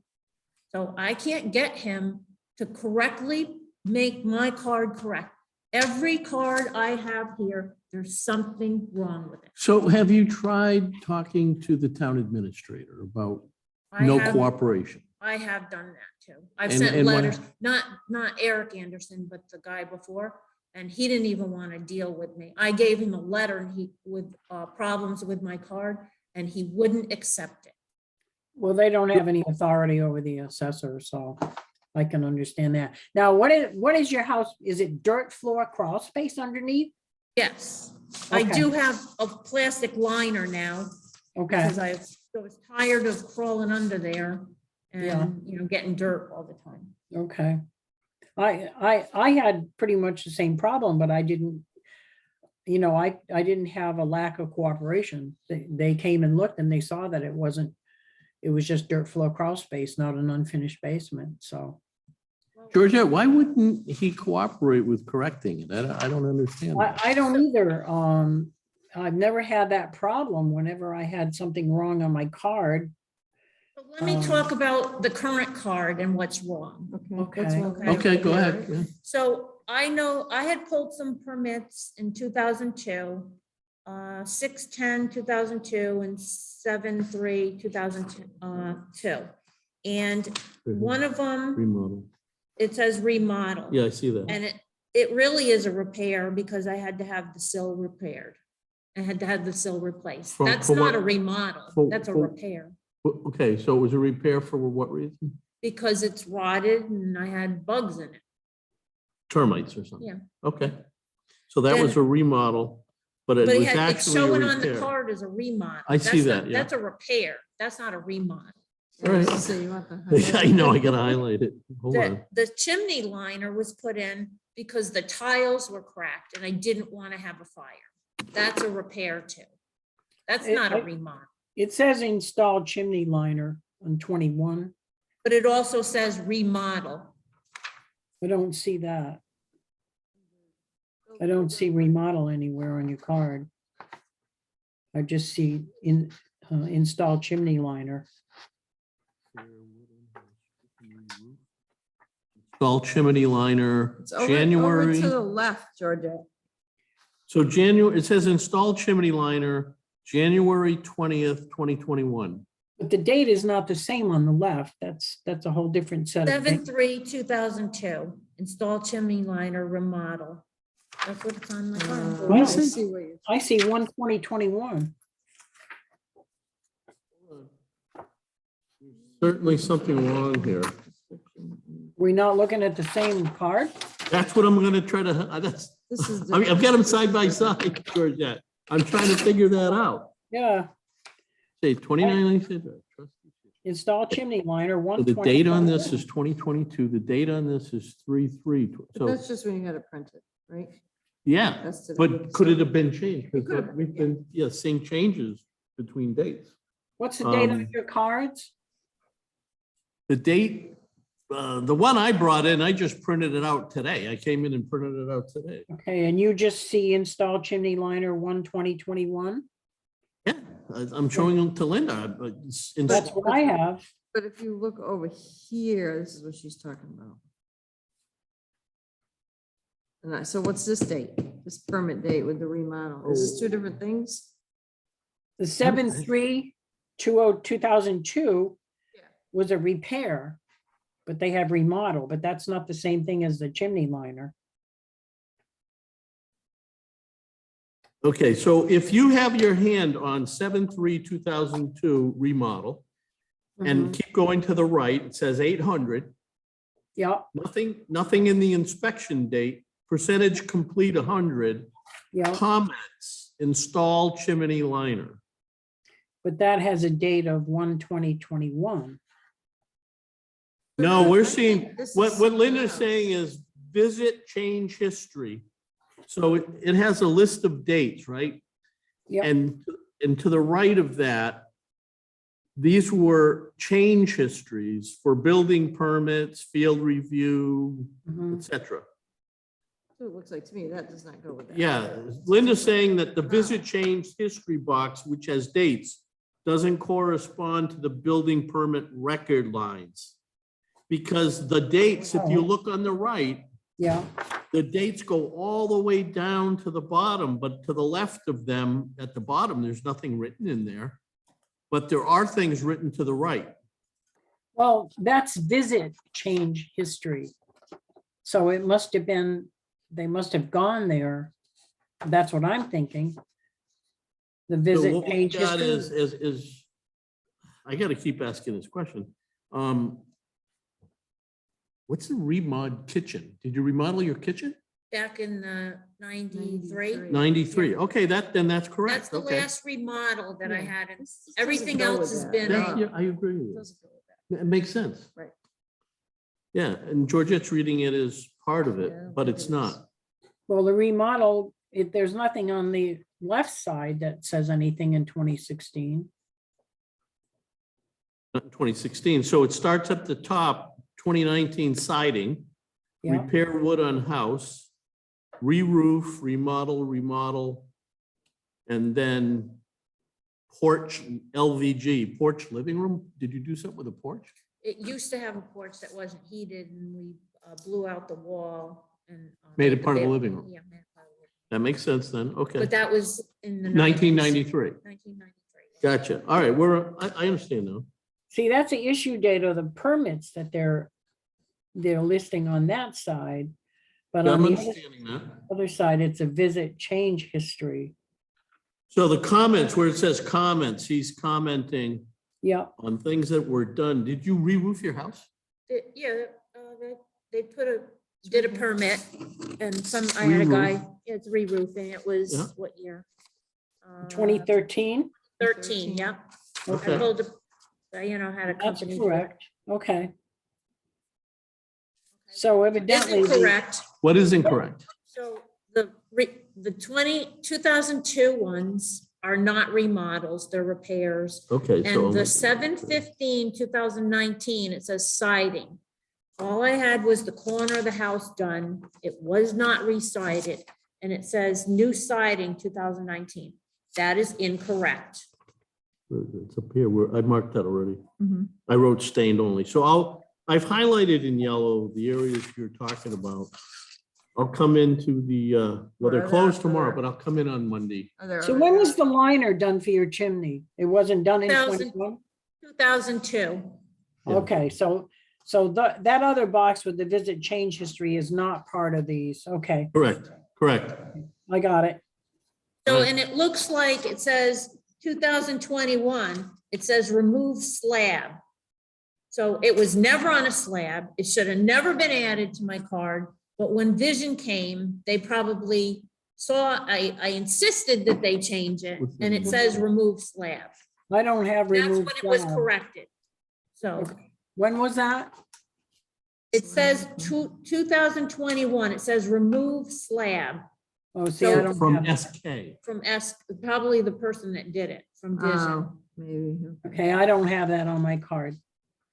Speaker 6: So I can't get him to correctly make my card correct. Every card I have here, there's something wrong with it.
Speaker 1: So have you tried talking to the town administrator about no cooperation?
Speaker 6: I have done that too. I've
Speaker 1: And-
Speaker 6: sent
Speaker 1: and when-
Speaker 6: letters, not Eric Anderson, but the guy before, and he didn't even want to deal with me. I gave him a letter and with problems with my card, and he wouldn't accept it.
Speaker 2: Well, they don't have any authority over the assessor, so I can understand that. Now, what is your house? Is it dirt floor crawl space underneath?
Speaker 6: Yes, I
Speaker 2: Okay.
Speaker 6: do have a plastic liner now
Speaker 2: Okay,
Speaker 6: because I was tired of crawling under there
Speaker 2: Yeah.
Speaker 6: and, getting dirt all the time.
Speaker 2: okay. I had pretty much the same problem, but I didn't, I didn't have a lack of cooperation. They came and looked and they saw that it was just dirt floor crawl space, not an unfinished basement, so.
Speaker 1: Georgette, why wouldn't he cooperate with correcting it? I don't understand that.
Speaker 2: I don't either. I've never had that problem whenever I had something wrong on my card.
Speaker 6: But let me talk about the current card and what's wrong.
Speaker 2: Okay.
Speaker 1: Okay, go ahead. Yeah.
Speaker 6: So I know I had pulled some permits in 2002, 6/10/2002 and 7/3/2002. And one of them,
Speaker 1: Remodel.
Speaker 6: it says remodel.
Speaker 1: Yeah, I see that.
Speaker 6: And it really is a repair because I had to have the sill repaired. I had to have the sill replaced.
Speaker 1: For-
Speaker 6: That's
Speaker 1: for
Speaker 6: not
Speaker 1: what-
Speaker 6: a remodel,
Speaker 1: for-
Speaker 6: that's a
Speaker 1: for-
Speaker 6: repair.
Speaker 1: Okay, so it was a repair for what reason?
Speaker 6: Because it's rotted and I had bugs in it.
Speaker 1: Termites or something?
Speaker 6: Yeah.
Speaker 1: Okay. So that was a remodel, but it
Speaker 6: But
Speaker 1: was
Speaker 6: it's
Speaker 1: actually a
Speaker 6: showing on the
Speaker 1: repair.
Speaker 6: card as a remodel.
Speaker 1: I see
Speaker 6: That's not-
Speaker 1: that, yeah.
Speaker 6: That's a repair. That's not a remodel.
Speaker 1: All right.
Speaker 5: So you want the
Speaker 1: I know, I gotta highlight it. Hold on.
Speaker 6: The chimney liner was put in because the tiles were cracked and I didn't want to have a fire. That's a repair too. That's not a remodel,
Speaker 2: It says installed chimney liner on 21.
Speaker 6: but it also says remodel.
Speaker 2: I don't see that. I don't see remodel anywhere on your card. I just see install chimney liner.
Speaker 1: Install chimney liner,
Speaker 5: It's over
Speaker 1: January.
Speaker 5: to the left, Georgette.
Speaker 1: So January, it says install chimney liner, January 20th, 2021.
Speaker 2: But the date is not the same on the left. That's a whole different set of things.
Speaker 6: 7/3/2002, install chimney liner remodel. That's what it's on my card.
Speaker 2: I
Speaker 5: I
Speaker 2: see.
Speaker 5: see what you're.
Speaker 2: I see 1/20/21.
Speaker 1: Certainly something wrong here.
Speaker 2: We're not looking at the same card?
Speaker 1: That's what I'm gonna try to, that's,
Speaker 5: This is
Speaker 1: I mean, I've got them side by side, Georgette. I'm trying to figure that out.
Speaker 2: Yeah,
Speaker 1: Say 29,
Speaker 2: install chimney liner,
Speaker 1: so the date on
Speaker 2: 1/20.
Speaker 1: this is 2022, the date on this is 3/3. So,
Speaker 5: That's just when you had to print it, right?
Speaker 1: yeah,
Speaker 5: That's today.
Speaker 1: but could it have been changed?
Speaker 5: It could
Speaker 1: Because
Speaker 5: have,
Speaker 1: we've been, yeah, seeing changes between dates.
Speaker 2: What's the date on
Speaker 1: Um,
Speaker 2: your cards?
Speaker 1: The date, the one I brought in, I just printed it out today. I came in and printed it out today.
Speaker 2: Okay, and you just see install chimney liner 1/20/21?
Speaker 1: Yeah, I'm showing them to Linda, but
Speaker 2: That's what I have.
Speaker 5: But if you look over here, this is what she's talking about. And so what's this date? This permit date with the remodel? Is this two different things?
Speaker 2: The 7/3/2002 was a repair, but they have remodel, but that's not the same thing as the chimney liner.
Speaker 1: Okay, so if you have your hand on 7/3/2002 remodel and keep going to the right, it says 800,
Speaker 2: Yeah,
Speaker 1: nothing in the inspection date, percentage complete 100,
Speaker 2: yeah,
Speaker 1: comments, install chimney liner.
Speaker 2: but that has a date of 1/20/21.
Speaker 1: No,
Speaker 5: I
Speaker 1: we're
Speaker 5: think
Speaker 1: seeing,
Speaker 5: this is
Speaker 1: what
Speaker 5: something
Speaker 1: Linda's
Speaker 5: else.
Speaker 1: saying is visit change history. So it has a list of dates, right?
Speaker 2: Yep.
Speaker 1: And to the right of that, these were change histories for building permits, field review,
Speaker 2: Mhm.
Speaker 1: etc.
Speaker 5: So it looks like to me, that does not go with that.
Speaker 1: Yeah, Linda's saying that the visit change history box, which has dates, doesn't correspond to the building permit record lines. Because the dates, if you look on the right,
Speaker 2: Yeah,
Speaker 1: the dates go all the way down to the bottom, but to the left of them, at the bottom, there's nothing written in there. But there are things written to the right.
Speaker 2: well, that's visit change history. So it must have been, they must have gone there. That's what I'm thinking. The
Speaker 1: So
Speaker 2: visit
Speaker 1: what we
Speaker 2: change
Speaker 1: got
Speaker 2: history.
Speaker 1: is, I gotta keep asking this question. What's the remod kitchen? Did you remodel your kitchen?
Speaker 6: Back in the 93.
Speaker 1: 93, okay, then that's
Speaker 6: That's
Speaker 1: correct,
Speaker 6: the
Speaker 1: okay.
Speaker 6: last remodel that I
Speaker 5: Yeah.
Speaker 6: had. And
Speaker 5: This doesn't
Speaker 6: everything
Speaker 5: go
Speaker 6: else
Speaker 5: with
Speaker 6: has
Speaker 5: that.
Speaker 6: been.
Speaker 1: That's- yeah, I agree with you.
Speaker 5: Doesn't go with that.
Speaker 1: It makes sense.
Speaker 5: Right.
Speaker 1: Yeah, and Georgette's reading it as part of
Speaker 5: Yeah,
Speaker 1: it, but
Speaker 5: it
Speaker 1: it's
Speaker 5: is.
Speaker 1: not.
Speaker 2: Well, the remodel, there's nothing on the left side that says anything in 2016.
Speaker 1: Not in 2016, so it starts at the top, 2019 siding,
Speaker 2: Yeah,
Speaker 1: repair wood on house, re-roof, remodel, and then porch, LVG, porch living room. Did you do something with a porch?
Speaker 6: It used to have a porch that wasn't heated and we blew out the wall and.
Speaker 1: Made it part of the living room.
Speaker 6: Yeah. made it part of the living
Speaker 1: That makes sense then,
Speaker 6: room.
Speaker 1: okay.
Speaker 6: But that was in the.
Speaker 1: 1993,
Speaker 6: 1993.
Speaker 1: gotcha. All right, I understand now.
Speaker 2: see, that's the issue date of the permits that they're listing on that side. But
Speaker 1: I'm
Speaker 2: on the
Speaker 1: understanding that.
Speaker 2: other side, it's a visit change history.
Speaker 1: So the comments, where it says comments, he's commenting
Speaker 2: Yeah,
Speaker 1: on things that were done. Did you re-roof your house?
Speaker 6: Yeah, they did a permit and I had a guy, yeah, it's re-roofing. It
Speaker 1: Yeah.
Speaker 6: was what year?
Speaker 2: 2013.
Speaker 6: 13, yeah. I
Speaker 1: Okay.
Speaker 6: pulled Diana had a
Speaker 2: That's
Speaker 6: company. do it.
Speaker 2: correct. Okay. So
Speaker 3: Is
Speaker 2: evidently.
Speaker 3: it correct?
Speaker 1: What is incorrect?
Speaker 3: So the 2002 ones are not remodels, they're repairs.
Speaker 1: Okay, so.
Speaker 3: And the 7/15/2019, it says siding. All I had was the corner of the house done. It was not re-sided. And it says new siding 2019. That is incorrect.
Speaker 1: It's up here, I marked that already.
Speaker 3: Mhm.
Speaker 1: I wrote stained only, so I've highlighted in yellow the areas you're talking about. I'll come into the, well, they're
Speaker 5: Or
Speaker 1: closed
Speaker 5: after
Speaker 1: tomorrow,
Speaker 5: that.
Speaker 1: but I'll come in on Monday.
Speaker 2: So when was the liner done for your chimney? It wasn't done in
Speaker 3: 2000.
Speaker 2: 21?
Speaker 3: 2002.
Speaker 1: Yeah.
Speaker 2: Okay, so that other box with the visit change history is not part of these. Okay,
Speaker 1: Correct, correct.
Speaker 2: I got it.
Speaker 3: So,
Speaker 1: Right.
Speaker 3: and it looks like it says 2021, it says remove slab. So it was never on a slab. It should have never been added to my card. But when Vision came, they probably saw, I insisted that they change it and it says remove slab.
Speaker 2: I don't have
Speaker 3: That's
Speaker 2: removed
Speaker 3: when it was
Speaker 2: slab.
Speaker 3: corrected. So
Speaker 2: Okay. When was that?
Speaker 3: it says 2021, it says remove slab
Speaker 2: Oh, see, I
Speaker 3: So
Speaker 2: don't
Speaker 1: From
Speaker 2: have that.
Speaker 1: SK.
Speaker 3: from probably the person that did it from Vision.
Speaker 5: Oh, maybe.
Speaker 2: Okay, I don't have that on my card.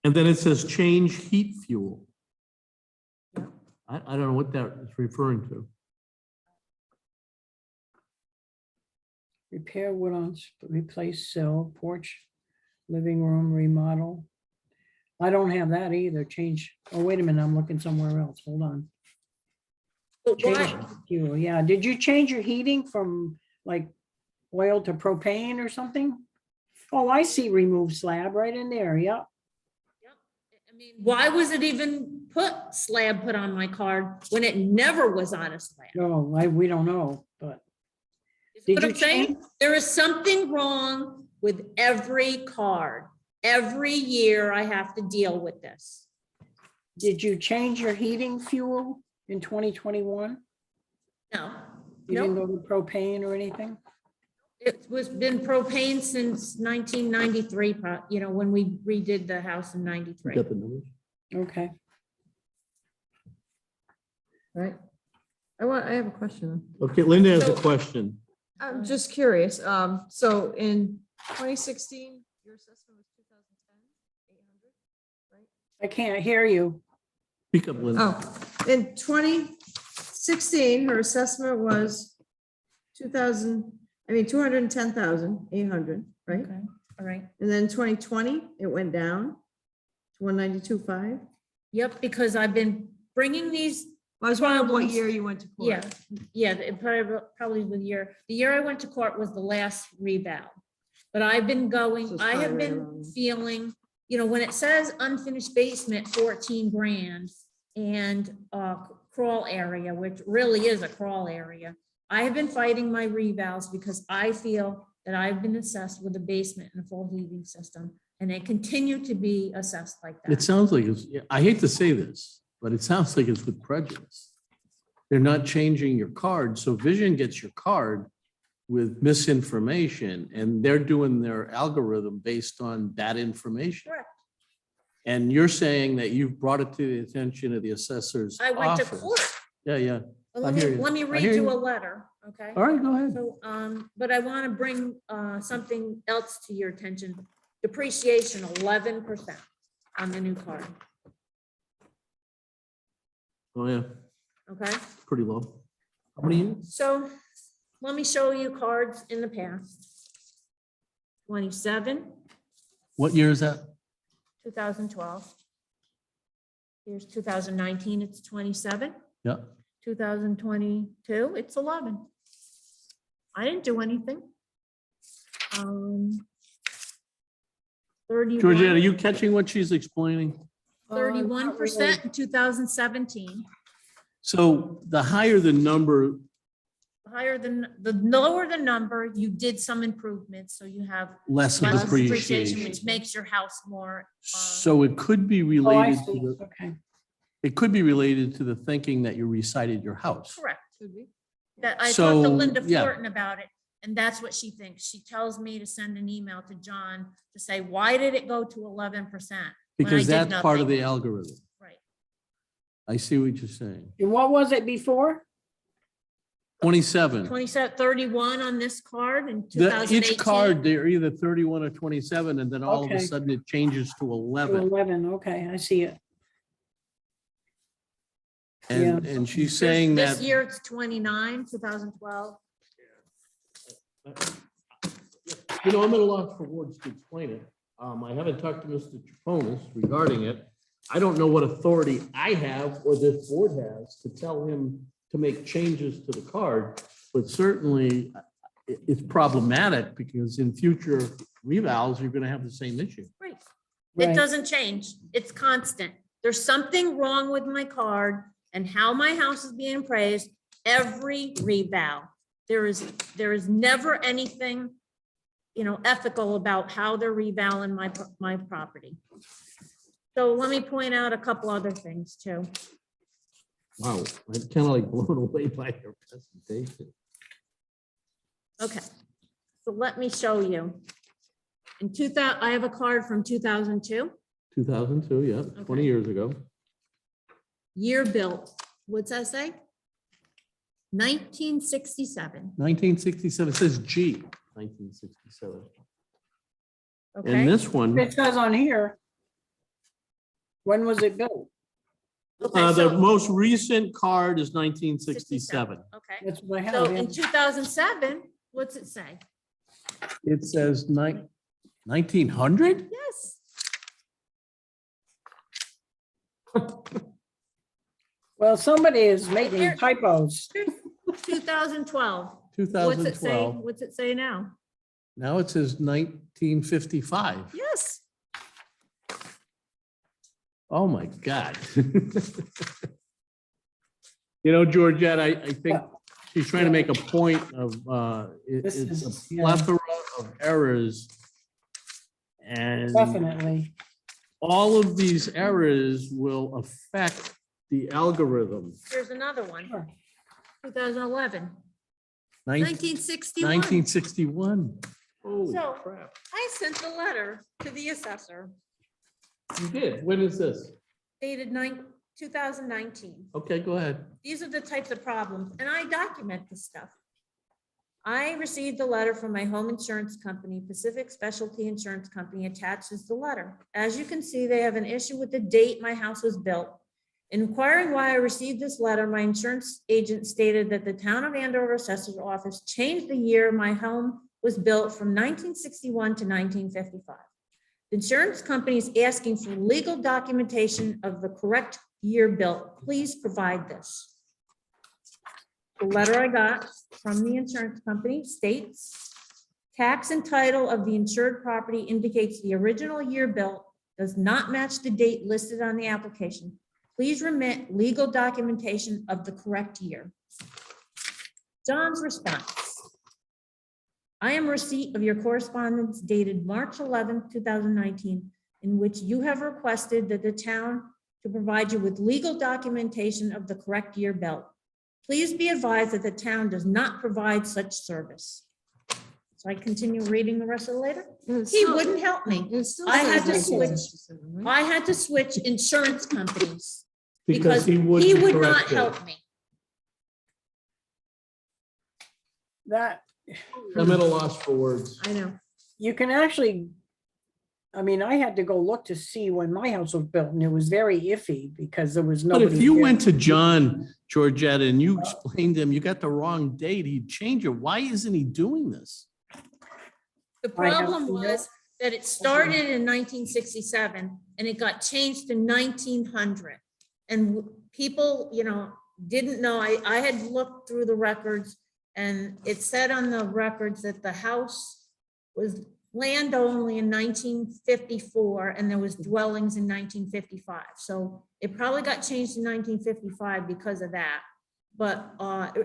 Speaker 1: And then it says change heat fuel.
Speaker 3: Yeah.
Speaker 1: I don't know what that is referring to.
Speaker 2: Repair wood on, replace sill, porch, living room remodel. I don't have that either. Change, oh, wait a minute, I'm looking somewhere else. Hold on.
Speaker 3: But
Speaker 2: Change
Speaker 3: why,
Speaker 2: fuel, yeah. Did you change your heating from like oil to propane or something? Oh, I see remove slab right in there. Yep.
Speaker 3: I mean, why was it even put on my card when it never was on a slab?
Speaker 2: No, we don't know, but
Speaker 3: You see
Speaker 2: Did
Speaker 3: what
Speaker 2: you
Speaker 3: I'm saying?
Speaker 2: change?
Speaker 3: There is something wrong with every card. Every year I have to deal with this.
Speaker 2: did you change your heating fuel in 2021?
Speaker 3: No,
Speaker 2: You didn't
Speaker 3: no,
Speaker 2: go to propane or anything?
Speaker 3: it was been propane since 1993, when we redid the house in
Speaker 1: You
Speaker 3: 93.
Speaker 1: got the numbers?
Speaker 2: Okay.
Speaker 5: Right. I have a question.
Speaker 1: Okay, Linda has a
Speaker 3: So-
Speaker 1: question.
Speaker 5: I'm just curious. So in 2016, your assessment was 2010, 800, right?
Speaker 2: I can't hear you.
Speaker 1: Speak up, Linda.
Speaker 5: Oh, in 2016, her assessment was 210,800, right?
Speaker 3: Okay, all right.
Speaker 5: And then 2020, it went down to 192.5.
Speaker 3: Yep, because I've been bringing these,
Speaker 5: I was wondering what
Speaker 3: Problems.
Speaker 5: year you went to court.
Speaker 3: yeah, probably the year I went to court was the last revow. But I've been
Speaker 5: So
Speaker 3: going,
Speaker 5: it's
Speaker 3: I have
Speaker 5: probably right
Speaker 3: been
Speaker 5: around there.
Speaker 3: feeling, when it says unfinished basement, 14 grand and crawl area, which really is a crawl area. I have been fighting my revals because I feel that I've been assessed with a basement and a full heating system, and they continue to be assessed like
Speaker 1: It
Speaker 3: that.
Speaker 1: sounds like it's, I hate to say this, but it sounds like it's with prejudice. They're not changing your card, so Vision gets your card with misinformation, and they're doing their algorithm based on that information.
Speaker 3: Correct.
Speaker 1: And you're saying that you've brought it to the attention of the assessor's
Speaker 3: I went to
Speaker 1: office.
Speaker 3: court.
Speaker 1: Yeah, yeah.
Speaker 3: Well,
Speaker 1: I
Speaker 3: Let me,
Speaker 1: hear you.
Speaker 3: let me
Speaker 1: I
Speaker 3: read
Speaker 1: hear
Speaker 3: you
Speaker 1: you.
Speaker 3: a letter, okay?
Speaker 1: All right, go ahead.
Speaker 3: So, but I want to bring something else to your attention. Depreciation 11% on the new card,
Speaker 1: Oh, yeah,
Speaker 3: okay?
Speaker 1: pretty low. How many years?
Speaker 3: So let me show you cards in the past. 27,
Speaker 1: What year is that?
Speaker 3: 2012. Here's 2019, it's 27.
Speaker 1: Yeah.
Speaker 3: 2022, it's 11. I didn't do anything. 31.
Speaker 1: Georgette, are you catching what she's explaining?
Speaker 3: 31% in 2017.
Speaker 1: So the higher the number,
Speaker 3: Higher than, the lower the number, you did some improvements, so you have
Speaker 1: less of
Speaker 3: less depreciation,
Speaker 1: depreciation.
Speaker 3: which makes your house more.
Speaker 1: So it could be
Speaker 2: Oh, I
Speaker 1: related to
Speaker 2: see.
Speaker 1: the,
Speaker 2: Okay.
Speaker 1: it could be related to the thinking that you recited your house.
Speaker 3: Correct.
Speaker 5: Should be.
Speaker 3: That I talked to
Speaker 1: So,
Speaker 3: Linda
Speaker 1: yeah.
Speaker 3: Florton about it.
Speaker 6: And that's what she thinks. She tells me to send an email to John to say, why did it go to 11%?
Speaker 1: Because that's part of the algorithm.
Speaker 6: Right.
Speaker 1: I see what you're saying.
Speaker 2: And what was it before?
Speaker 1: 27.
Speaker 6: 27, 31 on this card in 2018.
Speaker 1: Each card, they're either 31 or 27, and then all of a
Speaker 2: Okay.
Speaker 1: sudden it changes to 11.
Speaker 2: 11, okay, I see it.
Speaker 1: And she's saying
Speaker 6: This
Speaker 1: that,
Speaker 6: year it's 29, 2012.
Speaker 1: you know, I'm at a loss for words to explain it. I haven't talked to Mr. Troponis regarding it. I don't know what authority I have or this board has to tell him to make changes to the card, but certainly it's problematic because in future revals, you're gonna have the same issue.
Speaker 6: Right. It
Speaker 2: Right.
Speaker 6: doesn't change. It's constant. There's something wrong with my card and how my house is being appraised every reval. There is never anything, you know, ethical about how they're revaling my property. So let me point out a couple other things too.
Speaker 1: Wow, I'm kind of like blown away by your presentation.
Speaker 6: Okay, so let me show you. In 2000, I have a card from 2002,
Speaker 1: 2002, yeah, 20
Speaker 6: Okay.
Speaker 1: years ago.
Speaker 6: year built. What's that say? 1967.
Speaker 1: 1967, it says G, 1967.
Speaker 6: Okay.
Speaker 1: And this one,
Speaker 2: It says on here, when was it built?
Speaker 6: Okay,
Speaker 1: the
Speaker 6: so-
Speaker 1: most recent card is 1967.
Speaker 6: Okay,
Speaker 2: That's what I
Speaker 6: so
Speaker 2: have.
Speaker 6: in
Speaker 2: yeah.
Speaker 6: 2007, what's it say?
Speaker 1: It says 1900?
Speaker 6: Yes.
Speaker 2: Well, somebody is
Speaker 6: Here.
Speaker 2: making typos.
Speaker 6: 2012. What's it say?
Speaker 1: 2012.
Speaker 6: What's it say now?
Speaker 1: Now it says 1955.
Speaker 6: Yes.
Speaker 1: Oh, my God. You know, Georgette, I think she's trying to make a point of,
Speaker 2: This
Speaker 1: it's
Speaker 2: is-
Speaker 1: a
Speaker 2: yeah.
Speaker 1: plethora of errors. And
Speaker 2: Definitely.
Speaker 1: all of these errors will affect the algorithm.
Speaker 6: Here's another one.
Speaker 2: Sure.
Speaker 6: 2011,
Speaker 1: 19-
Speaker 6: 1961.
Speaker 1: 1961. Holy
Speaker 6: So-
Speaker 1: crap.
Speaker 6: I sent a letter to the assessor
Speaker 1: You did. When is this?
Speaker 6: dated 2019.
Speaker 1: Okay, go ahead.
Speaker 6: These are the types of problems, and I document this stuff. I received a letter from my home insurance company, Pacific Specialty Insurance Company, attaches the letter. As you can see, they have an issue with the date my house was built. Inquiring why I received this letter, my insurance agent stated that the town of Andover Assessor's Office changed the year my home was built from 1961 to 1955. The insurance company is asking for legal documentation of the correct year built. Please provide this. The letter I got from the insurance company states, tax and title of the insured property indicates the original year built does not match the date listed on the application. Please remit legal documentation of the correct year. John's response. I am receipt of your correspondence dated March 11, 2019, in which you have requested that the town to provide you with legal documentation of the correct year built. Please be advised that the town does not provide such service. So I continue reading the rest of the letter. He wouldn't help me. I had to switch. I had to switch insurance companies because he
Speaker 1: wouldn't
Speaker 6: would not
Speaker 1: correct it.
Speaker 6: help me.
Speaker 2: That,
Speaker 1: I'm at a loss for words.
Speaker 6: I know.
Speaker 2: you can actually, I mean, I had to go look to see when my house was built and it was very iffy because there was
Speaker 1: But
Speaker 2: nobody.
Speaker 1: if you
Speaker 2: there.
Speaker 1: went to John, Georgette, and you explained to him, you got the wrong date, he'd change it. Why isn't he doing this?
Speaker 6: The
Speaker 2: I have
Speaker 6: problem
Speaker 2: to know.
Speaker 6: was that it started in 1967 and it got changed to 1900. And people, you know, didn't know. I had looked through the records and it said on the records that the house was land only in 1954 and there was dwellings in 1955. So it probably got changed in 1955 because of that. But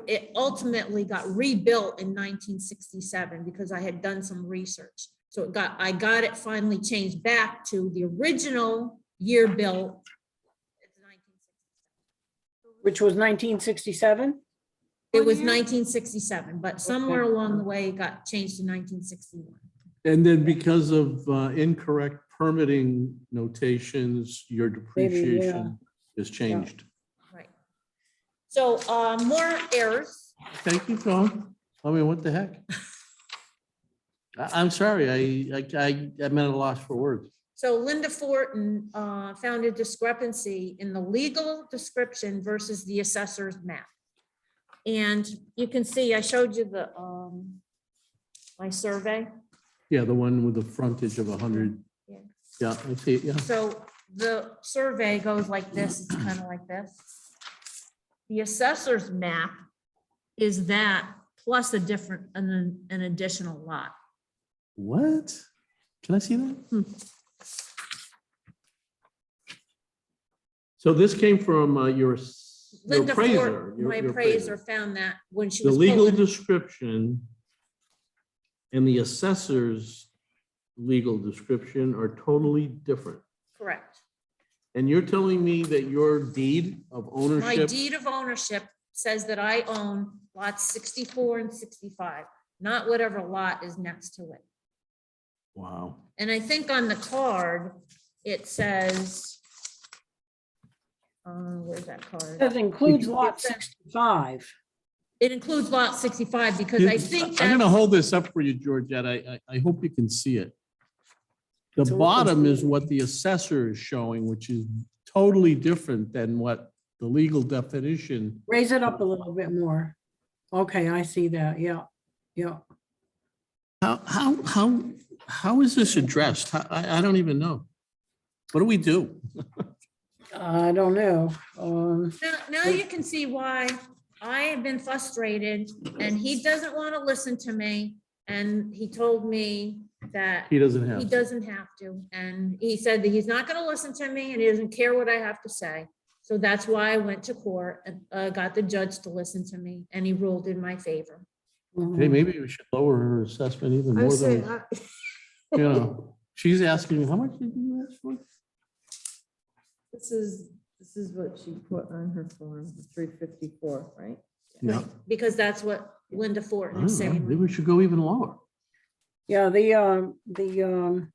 Speaker 6: it ultimately got rebuilt in 1967 because I had done some research. So I got it finally changed back to the original year built. It's 1967.
Speaker 2: Which was 1967?
Speaker 3: It
Speaker 5: one
Speaker 3: was
Speaker 5: year?
Speaker 3: 1967, but somewhere along the way it got changed to 1961.
Speaker 1: And then because of incorrect permitting notations, your depreciation is changed.
Speaker 3: Right. So more errors.
Speaker 1: Thank you, Tom. I mean, what the heck? I'm sorry, I'm at a loss for words.
Speaker 3: So Linda Fortin found a discrepancy in the legal description versus the assessor's map. And you can see, I showed you the my survey.
Speaker 1: Yeah, the one with the frontage of 100.
Speaker 3: Yeah.
Speaker 1: Yeah, I see it, yeah.
Speaker 3: So the survey goes like this, it's kind of like this. The assessor's map is that plus a different, an additional lot.
Speaker 1: What? Can I see that? So this came from your
Speaker 3: Linda
Speaker 1: appraiser.
Speaker 3: Fort, my
Speaker 1: your
Speaker 3: appraiser, found that when she
Speaker 1: The
Speaker 3: was
Speaker 1: legal
Speaker 3: pulling.
Speaker 1: description and the assessor's legal description are totally different.
Speaker 3: Correct.
Speaker 1: And you're telling me that your deed of
Speaker 3: My
Speaker 1: ownership,
Speaker 3: deed of ownership says that I own lots 64 and 65, not whatever lot is next to it.
Speaker 1: wow.
Speaker 3: And I think on the card, it says, where's that card?
Speaker 2: That includes lot 65.
Speaker 3: It includes lot 65 because I think
Speaker 1: I'm gonna
Speaker 3: that's,
Speaker 1: hold this up for you, Georgette. I hope you can see it. The
Speaker 2: It's a little
Speaker 1: bottom is
Speaker 2: confusing.
Speaker 1: what the assessor is showing, which is totally different than what the legal definition.
Speaker 2: Raise it up a little bit more. Okay, I see that. Yeah, yeah.
Speaker 1: How is this addressed? I don't even know. What do we do?
Speaker 2: I don't know.
Speaker 3: now you can see why I have been frustrated and he doesn't want to listen to me. And he told me that
Speaker 1: He doesn't have.
Speaker 3: he doesn't have to. And he said that he's not going to listen to me and he doesn't care what I have to say. So that's why I went to court and got the judge to listen to me and he ruled in my favor.
Speaker 1: Hey, maybe we should lower her assessment even
Speaker 5: I
Speaker 1: more
Speaker 5: was saying,
Speaker 1: than, you know, she's asking, how much did you ask for?
Speaker 5: this is what she put on her form, 354, right?
Speaker 1: Yeah.
Speaker 3: Right, because that's what Linda
Speaker 1: I
Speaker 3: Fortin
Speaker 1: don't
Speaker 3: is
Speaker 1: know, Maybe
Speaker 3: saying.
Speaker 1: we should go even lower.
Speaker 2: Yeah, the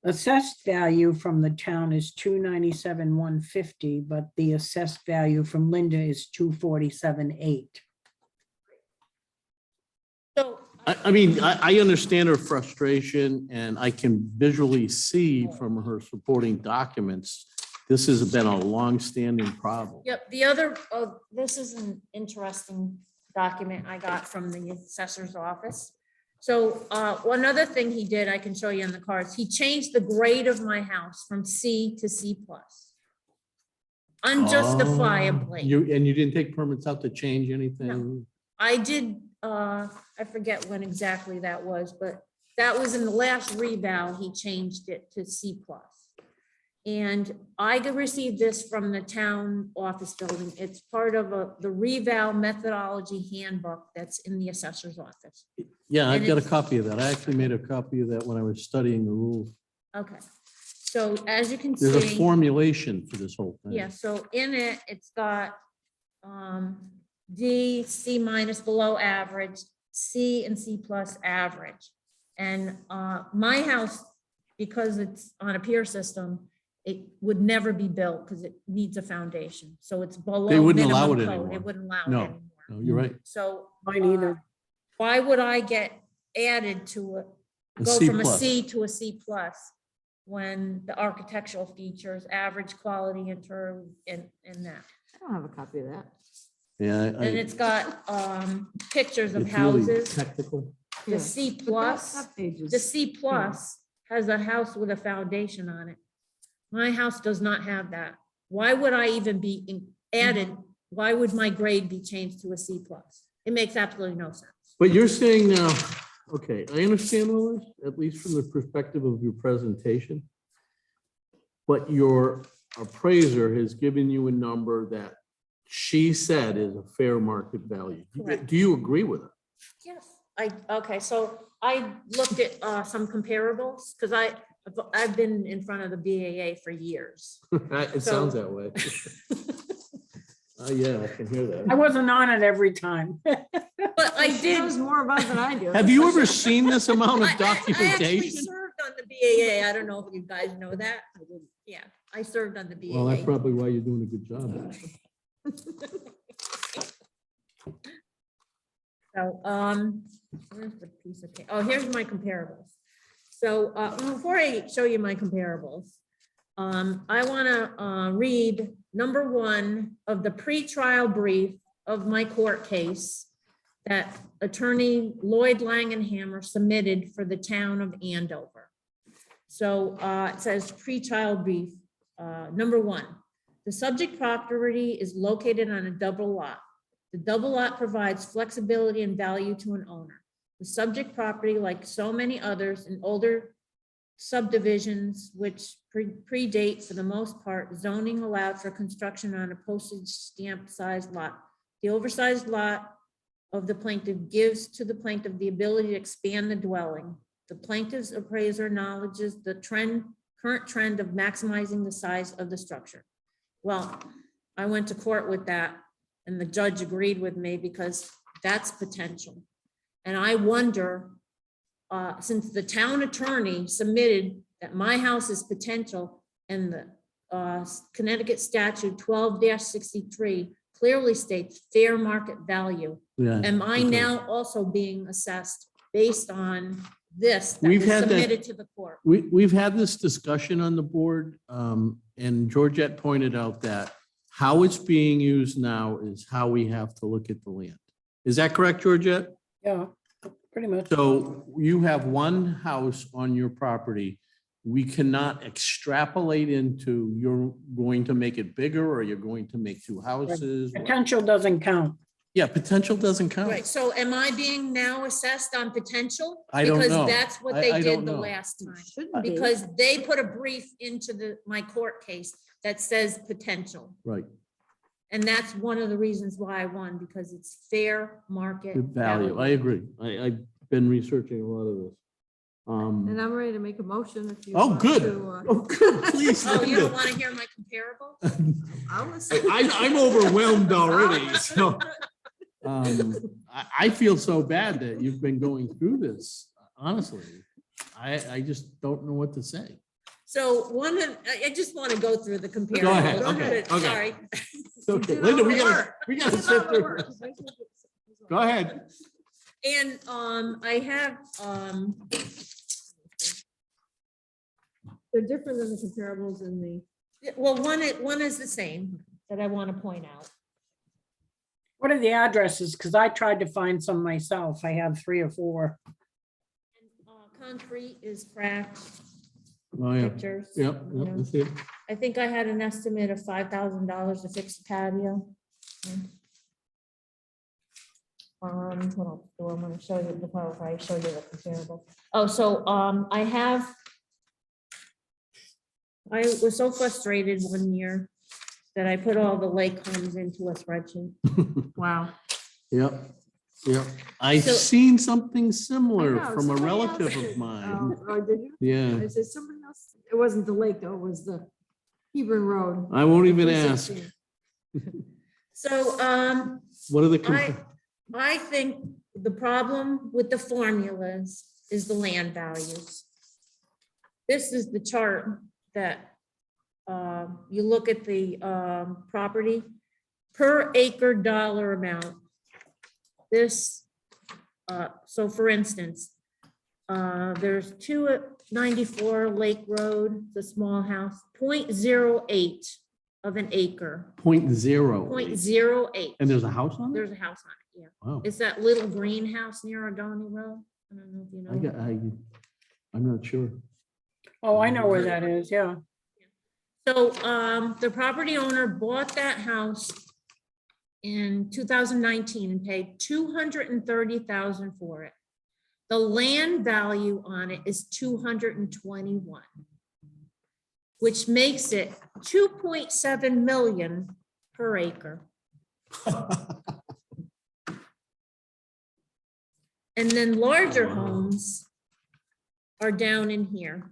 Speaker 2: assessed value from the town is 297,150, but the assessed value from Linda is 247,800.
Speaker 3: So
Speaker 1: I mean, I understand her frustration and I can visually see from her supporting documents, this has been a long-standing problem.
Speaker 3: yep, the other, this is an interesting document I got from the assessor's office. So one other thing he did, I can show you on the cards, he changed the grade of my house from C to C+. Unjustifiably.
Speaker 1: And you didn't take permits out to change anything?
Speaker 3: I did, I forget when exactly that was, but that was in the last reval, he changed it to C+. And I received this from the town office building. It's part of the reval methodology handbook that's in the assessor's office.
Speaker 1: Yeah, I've
Speaker 3: And
Speaker 1: got a
Speaker 3: it's-
Speaker 1: copy of that. I actually made a copy of that when I was studying the rules.
Speaker 3: Okay, so as you can
Speaker 1: There's a
Speaker 3: see,
Speaker 1: formulation for this whole thing.
Speaker 3: yeah, so in it, it's got D, C minus below average, C and C plus average. And my house, because it's on a pier system, it would never be built because it needs a foundation. So it's below.
Speaker 1: They wouldn't allow
Speaker 3: minimum
Speaker 1: it
Speaker 3: code.
Speaker 1: anymore.
Speaker 3: They wouldn't allow it
Speaker 1: No.
Speaker 3: anymore.
Speaker 1: No, you're right.
Speaker 3: So
Speaker 2: Mine either.
Speaker 3: why would I get added to
Speaker 1: A
Speaker 3: go
Speaker 1: C
Speaker 3: from a
Speaker 1: plus.
Speaker 3: C to a C plus when the architectural features, average quality and that?
Speaker 5: I don't have a copy of that.
Speaker 1: Yeah.
Speaker 3: And it's got pictures of
Speaker 1: It's really
Speaker 3: houses.
Speaker 1: technical.
Speaker 5: Yeah,
Speaker 3: The C
Speaker 5: but
Speaker 3: plus,
Speaker 5: that pages.
Speaker 3: the C plus has a house with a foundation on it. My house does not have that. Why would I even be added? Why would my grade be changed to a C plus? It makes absolutely no sense.
Speaker 1: But you're saying now, okay, I understand all this, at least from the perspective of your presentation. But your appraiser has given you a number that she said is a fair market value.
Speaker 3: Correct.
Speaker 1: Do you agree with it?
Speaker 3: Yes, okay, so I looked at some comparables, because I've been in front of the BAA for years.
Speaker 1: It
Speaker 3: So-
Speaker 1: sounds that way. Yeah, I can hear
Speaker 2: I
Speaker 1: that.
Speaker 2: wasn't on it every time.
Speaker 3: But I
Speaker 5: She knows
Speaker 3: did.
Speaker 5: more about it than I do.
Speaker 1: Have you ever seen this amount of
Speaker 3: I actually
Speaker 1: documentation?
Speaker 3: served on the BAA. I don't know if you guys know that. Yeah, I served on the
Speaker 1: Well, that's
Speaker 3: BAA.
Speaker 1: probably why you're doing a good job.
Speaker 3: So, where's the piece of, oh, here's my comparables. So, before I show you my comparables, I want to read number 1 of the pretrial brief of my court case that attorney Lloyd Langenhammer submitted for the town of Andover. So it says pretrial brief, number 1, the subject property is located on a double lot. The double lot provides flexibility and value to an owner. The subject property, like so many others in older subdivisions, which predate for the most part, zoning allowed for construction on a postage stamp sized lot. The oversized lot of the plaintiff gives to the plaintiff the ability to expand the dwelling. The plaintiff's appraiser acknowledges the current trend of maximizing the size of the structure. Well, I went to court with that and the judge agreed with me because that's potential. And I wonder, since the town attorney submitted that my house is potential and the Connecticut statute 12-63 clearly states fair market value.
Speaker 1: Yeah.
Speaker 3: Am I
Speaker 1: okay.
Speaker 3: now also being assessed based on this that
Speaker 1: We've
Speaker 3: was
Speaker 1: had that-
Speaker 3: submitted to the court?
Speaker 1: We've had this discussion on the board, and Georgette pointed out that how it's being used now is how we have to look at the land. Is that correct, Georgette?
Speaker 2: Yeah, pretty much.
Speaker 1: So you have one house on your property. We cannot extrapolate into you're going to make it bigger or you're going to make 2 houses.
Speaker 2: Potential doesn't count.
Speaker 1: Yeah, potential doesn't count.
Speaker 3: Right, so am I being now assessed on potential?
Speaker 1: I don't know.
Speaker 3: Because that's what they
Speaker 1: I
Speaker 3: did
Speaker 1: don't
Speaker 3: the
Speaker 1: know.
Speaker 3: last time.
Speaker 5: Shouldn't be.
Speaker 3: Because they put a brief into my court case that says potential.
Speaker 1: Right,
Speaker 3: And that's one of the reasons why I won, because it's fair market
Speaker 1: good value. I agree. I've been researching a lot of this.
Speaker 5: And I'm ready to make a motion if you.
Speaker 1: Oh,
Speaker 5: want
Speaker 1: good.
Speaker 5: to,
Speaker 1: Oh, good, please.
Speaker 3: Oh, you don't
Speaker 1: Linda.
Speaker 3: want to hear my comparable?
Speaker 5: I'll listen.
Speaker 1: I'm overwhelmed already, so. I feel so bad that you've been going through this, honestly. I just don't know what to say.
Speaker 3: So I just want to go through the comparable.
Speaker 1: Go ahead, okay, okay.
Speaker 3: Sorry.
Speaker 1: Okay,
Speaker 5: did
Speaker 1: Linda,
Speaker 5: all
Speaker 1: we
Speaker 5: the
Speaker 1: gotta,
Speaker 5: work.
Speaker 1: we gotta
Speaker 5: Did all
Speaker 1: sit
Speaker 5: the
Speaker 1: through
Speaker 5: work.
Speaker 1: this. Go ahead.
Speaker 3: And I have,
Speaker 5: They're different than the comparables in the.
Speaker 3: well, one is the same that I want to point out.
Speaker 2: What are the addresses? Because I tried to find some myself. I have 3 or 4.
Speaker 3: Concrete is cracked,
Speaker 1: Oh, yeah.
Speaker 3: pictures.
Speaker 1: Yep,
Speaker 3: you
Speaker 1: yep,
Speaker 3: know.
Speaker 1: that's it.
Speaker 3: I think I had an estimate of $5,000 to fix the patio. What else do I want to show you before I show you the comparable? Oh, so I was so frustrated one year that I put all the lake homes into a spreadsheet.
Speaker 5: Wow.
Speaker 1: Yep, yep. I've
Speaker 3: So-
Speaker 1: seen something similar
Speaker 5: I know,
Speaker 1: from a
Speaker 5: somebody
Speaker 1: relative
Speaker 5: else
Speaker 1: of
Speaker 5: did.
Speaker 1: mine.
Speaker 5: Oh, did you?
Speaker 1: Yeah,
Speaker 5: Is it somebody else? It wasn't the lake though, it was the Hebron Road.
Speaker 1: I won't even ask.
Speaker 5: 316.
Speaker 3: So
Speaker 1: What are the,
Speaker 3: I think the problem with the formulas is the land values. This is the chart that you look at the property per acre dollar amount. This, so for instance, there's 294 Lake Road, the small house, 0.08 of an acre,
Speaker 1: 0.0?
Speaker 3: 0.08.
Speaker 1: And there's a house on it?
Speaker 3: There's a house on it, yeah.
Speaker 1: Wow.
Speaker 3: It's that little greenhouse near O'Donnell Road. I don't know if you know.
Speaker 1: I'm not sure.
Speaker 2: Oh, I know where that is. Yeah.
Speaker 3: So the property owner bought that house in 2019 and paid $230,000 for it. The land value on it is 221, which makes it 2.7 million per acre. And then larger homes are down in here.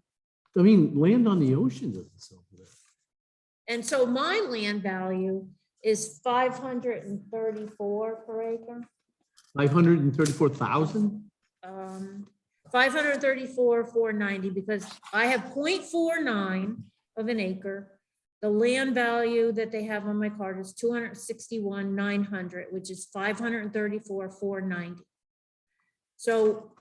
Speaker 1: I mean, land on the ocean doesn't sell for that.
Speaker 3: And so my land value
Speaker 6: is 534 per acre.
Speaker 1: 534,000?
Speaker 6: 534,490, because I have 0.49 of an acre. The land value that they have on my card is 261,900, which is 534,490. So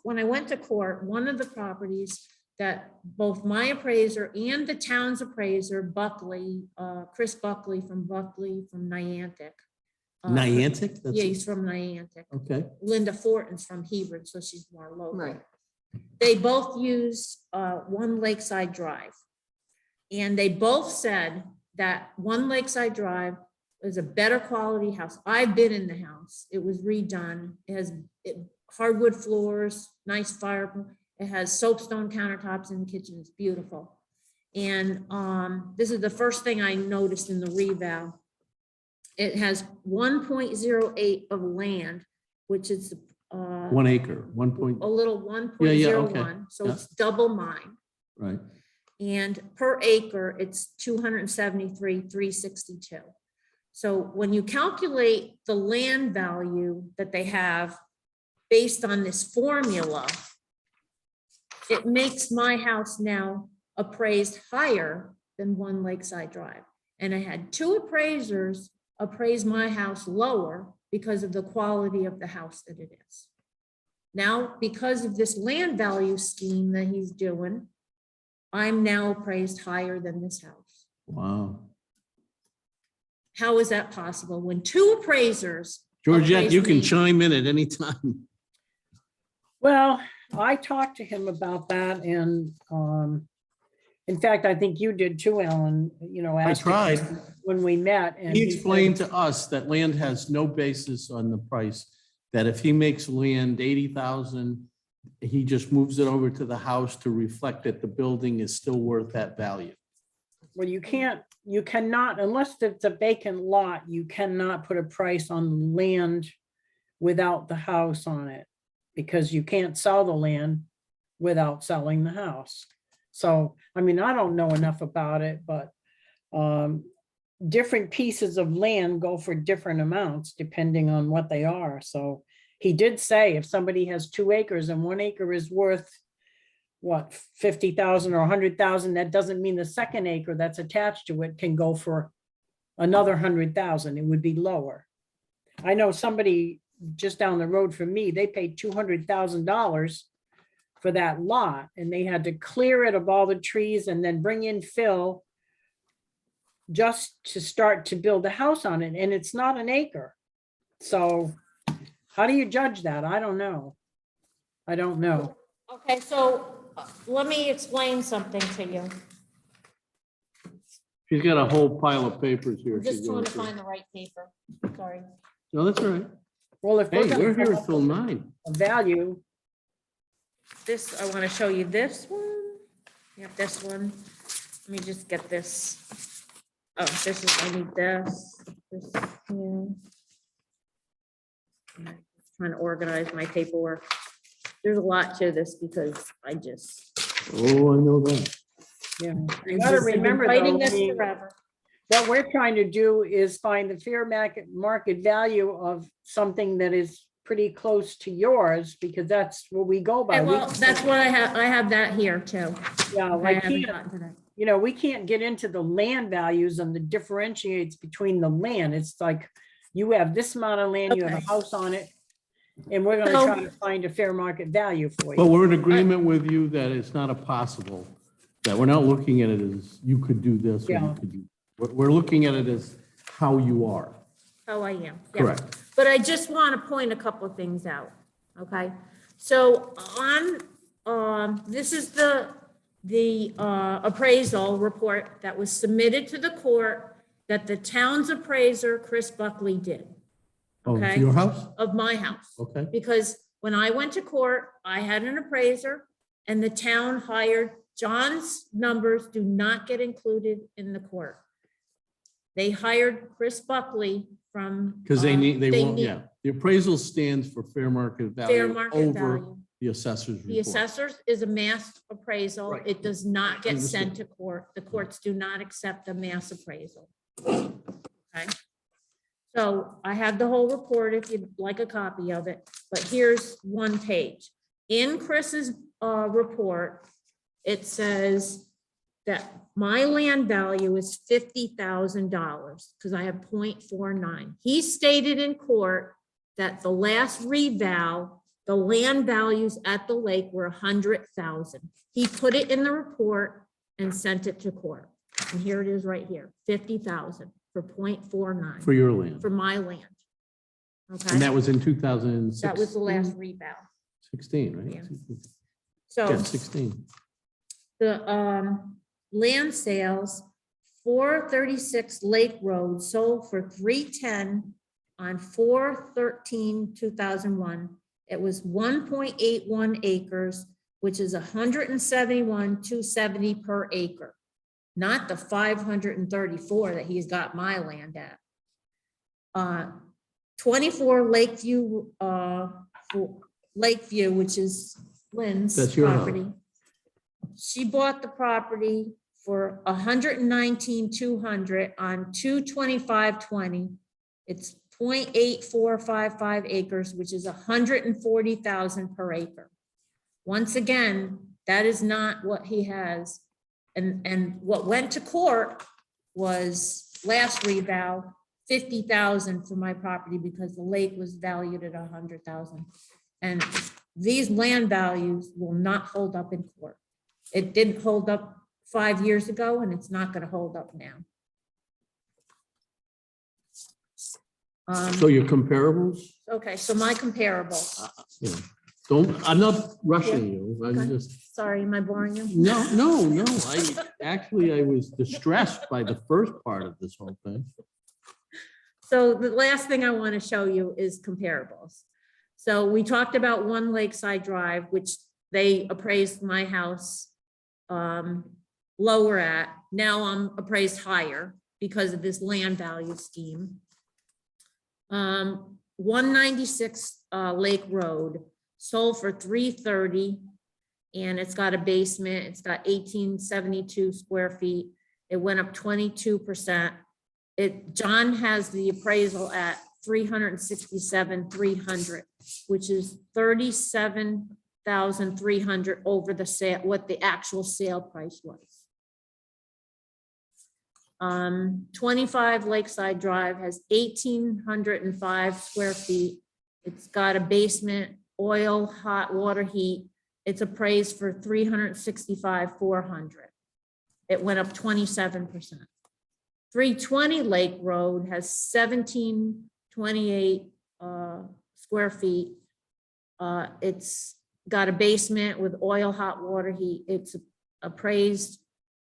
Speaker 6: when I went to court, one of the properties that both my appraiser and the town's appraiser, Buckley, Chris Buckley from Niantic.
Speaker 1: Niantic?
Speaker 6: Yeah,
Speaker 1: That's-
Speaker 6: he's from Niantic.
Speaker 1: Okay.
Speaker 6: Linda Fortin's from Hebron, so she's more local.
Speaker 5: Right.
Speaker 6: They both use One Lakeside Drive. And they both said that One Lakeside Drive is a better quality house. I've been in the house. It was redone. It has hardwood floors, nice fire. It has soapstone countertops in the kitchen. It's beautiful. And this is the first thing I noticed in the reval. It has 1.08 of land, which is
Speaker 1: 1 acre, 1 point,
Speaker 6: a little
Speaker 1: Yeah, yeah, okay.
Speaker 6: 1.01. So
Speaker 1: Yeah.
Speaker 6: it's double mine.
Speaker 1: right.
Speaker 6: And per acre, it's 273,362. So when you calculate the land value that they have based on this formula, it makes my house now appraised higher than One Lakeside Drive. And I had two appraisers appraise my house lower because of the quality of the house that it is. Now, because of this land value scheme that he's doing, I'm now appraised higher than this house.
Speaker 1: Wow.
Speaker 6: How is that possible? When two appraisers.
Speaker 1: Georgette, you
Speaker 6: appraised
Speaker 1: can
Speaker 6: me-
Speaker 1: chime in at any time.
Speaker 2: Well, I talked to him about that and, in fact, I think you did too, Alan, you know.
Speaker 1: I
Speaker 2: asked him
Speaker 1: tried.
Speaker 2: When we met. And
Speaker 1: He
Speaker 2: said-
Speaker 1: explained to us that land has no basis on the price, that if he makes land 80,000, he just moves it over to the house to reflect that the building is still worth that value.
Speaker 2: Well, you cannot, unless it's a vacant lot, you cannot put a price on land without the house on it, because you can't sell the land without selling the house. So, I mean, I don't know enough about it, but different pieces of land go for different amounts depending on what they are. So he did say if somebody has 2 acres and 1 acre is worth what, 50,000 or 100,000, that doesn't mean the second acre that's attached to it can go for another 100,000. It would be lower. I know somebody just down the road from me, they paid $200,000 for that lot, and they had to clear it of all the trees and then bring in fill just to start to build a house on it, and it's not an acre. So how do you judge that? I don't know. I don't know.
Speaker 6: Okay, so let me explain something to you.
Speaker 1: She's got a whole pile of papers here.
Speaker 6: I'm just
Speaker 1: she's
Speaker 6: trying
Speaker 1: going
Speaker 6: to
Speaker 1: through.
Speaker 6: find the right paper. Sorry.
Speaker 1: No, that's all right.
Speaker 2: Well, if
Speaker 1: Hey,
Speaker 2: we're
Speaker 1: we're
Speaker 2: gonna
Speaker 1: here
Speaker 2: come up
Speaker 1: till
Speaker 2: with
Speaker 1: 9.
Speaker 2: a value,
Speaker 6: This, I want to show you this one. Yep, this one. Let me just get this. Oh, this is, I need this. This here. Trying to organize my paperwork. There's a lot to this because I just.
Speaker 1: Oh, I know that.
Speaker 2: yeah.
Speaker 6: I
Speaker 2: You gotta
Speaker 6: just have been
Speaker 2: remember
Speaker 6: fighting
Speaker 2: though,
Speaker 6: this
Speaker 2: I mean,
Speaker 6: forever.
Speaker 2: what we're trying to do is find the fair market value of something that is pretty close to yours, because that's what we go by.
Speaker 6: Okay, well, that's what I have. I have that here too.
Speaker 2: Yeah,
Speaker 6: I
Speaker 2: I
Speaker 6: haven't
Speaker 2: can't,
Speaker 6: gotten to that.
Speaker 2: you know, we can't get into the land values and the differentiates between the land. It's like, you have this amount of land, you have a
Speaker 6: Okay.
Speaker 2: house on it, and we're gonna
Speaker 6: So-
Speaker 2: try to find a fair market value for
Speaker 1: But
Speaker 2: you.
Speaker 1: we're in agreement with you that it's not a possible, that we're not looking at it as you could do this or you
Speaker 2: Yeah.
Speaker 1: could do. We're looking at it as how you are.
Speaker 6: How I am. yeah.
Speaker 1: Correct.
Speaker 6: But I just want to point a couple of things out, okay? So this is the appraisal report that was submitted to the court that the town's appraiser, Chris Buckley, did
Speaker 1: Oh,
Speaker 6: Okay.
Speaker 1: to your house?
Speaker 6: of my house.
Speaker 1: Okay.
Speaker 6: Because when I went to court, I had an appraiser and the town hired, John's numbers do not get included in the court. They hired Chris Buckley from.
Speaker 1: Because they need, they won't,
Speaker 6: need
Speaker 1: yeah. The appraisal stands for fair market
Speaker 6: Fair
Speaker 1: value
Speaker 6: market
Speaker 1: over
Speaker 6: value.
Speaker 1: the assessor's
Speaker 6: The
Speaker 1: report.
Speaker 6: assessors is a mass appraisal.
Speaker 1: Right.
Speaker 6: It does not get
Speaker 1: Understood.
Speaker 6: sent to court. The courts do not accept a mass appraisal. Okay. So I have the whole report if you'd like a copy of it, but here's one page. In Chris's report, it says that my land value is $50,000 because I have 0.49. He stated in court that the last reval, the land values at the lake were 100,000. He put it in the report and sent it to court. And here it is right here, 50,000 for 0.49
Speaker 1: For your land.
Speaker 6: for my land.
Speaker 1: And
Speaker 6: Okay,
Speaker 1: that was in 2016.
Speaker 6: that was the last reval.
Speaker 1: 16, right?
Speaker 6: Yeah.
Speaker 1: Yeah,
Speaker 6: So
Speaker 1: 16.
Speaker 6: the land sales, 436 Lake Road sold for 310 on 4/13/2001. It was 1.81 acres, which is 171,270 per acre, not the 534 that he's got my land at. 24 Lakeview, which is Lynn's
Speaker 1: That's your house.
Speaker 6: property. She bought the property for 119,200 on 225/20. It's 0.8455 acres, which is 140,000 per acre. Once again, that is not what he has. And what went to court was last reval, 50,000 for my property because the lake was valued at 100,000. And these land values will not hold up in court. It didn't hold up 5 years ago and it's not going to hold up now.
Speaker 1: So your comparables,
Speaker 6: Okay, so my comparable.
Speaker 1: you know, I'm not rushing you. I'm
Speaker 6: Okay.
Speaker 1: just,
Speaker 6: Sorry, am I boring you?
Speaker 1: no. I was distressed by the first part of this whole thing.
Speaker 6: So the last thing I want to show you is comparables. So we talked about One Lakeside Drive, which they appraised my house lower at. Now I'm appraised higher because of this land value scheme. 196 Lake Road sold for 330, and it's got a basement. It's got 1,872 square feet. It went up 22%. John has the appraisal at 367,300, which is 37,300 over the sale, what the actual sale price was. 25 Lakeside Drive has 1,805 square feet. It's got a basement, oil, hot water heat. It's appraised for 365,400. It went up 27%. 320 Lake Road has 1,728 square feet. It's got a basement with oil, hot water heat. It's appraised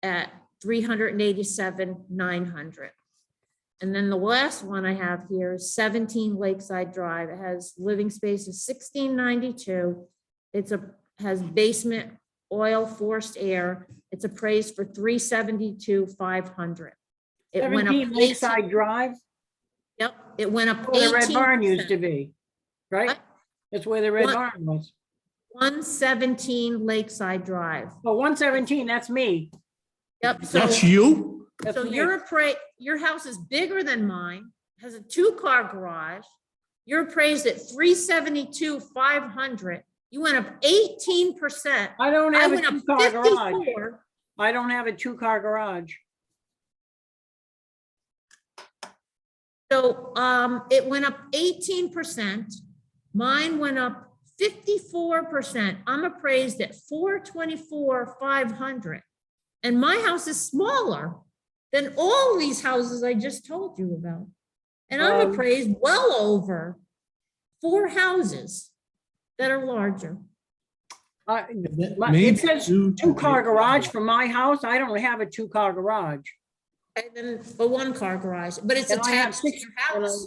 Speaker 6: at 387,900. And then the last one I have here is 17 Lakeside Drive. It has living space of 1,692. Has basement, oil, forced air. It's appraised for 372,500. It went up
Speaker 2: 17 Lakeside Drive,
Speaker 6: Yep, it went up
Speaker 2: where the Red Barn used to
Speaker 6: 18%.
Speaker 2: be, right?
Speaker 6: What?
Speaker 2: That's where the Red
Speaker 6: What?
Speaker 2: Barn was.
Speaker 6: 117 Lakeside Drive.
Speaker 2: Oh, 117, that's me.
Speaker 6: Yep, so,
Speaker 1: That's you?
Speaker 2: That's
Speaker 6: so
Speaker 2: me.
Speaker 6: your house is bigger than mine, has a 2-car garage. You're appraised at 372,500. You went up 18%.
Speaker 2: I don't
Speaker 6: I
Speaker 2: have a
Speaker 6: went up
Speaker 2: 2-car garage.
Speaker 6: 54.
Speaker 2: I don't have a 2-car garage.
Speaker 6: So it went up 18%. Mine went up 54%. I'm appraised at 424,500. And my house is smaller than all these houses I just told you about. And I'm appraised well over 4 houses that are larger.
Speaker 2: It says 2-car garage for my house. I don't have a 2-car garage.
Speaker 6: And then a 1-car garage, but it's
Speaker 2: And I have
Speaker 6: attached to your house.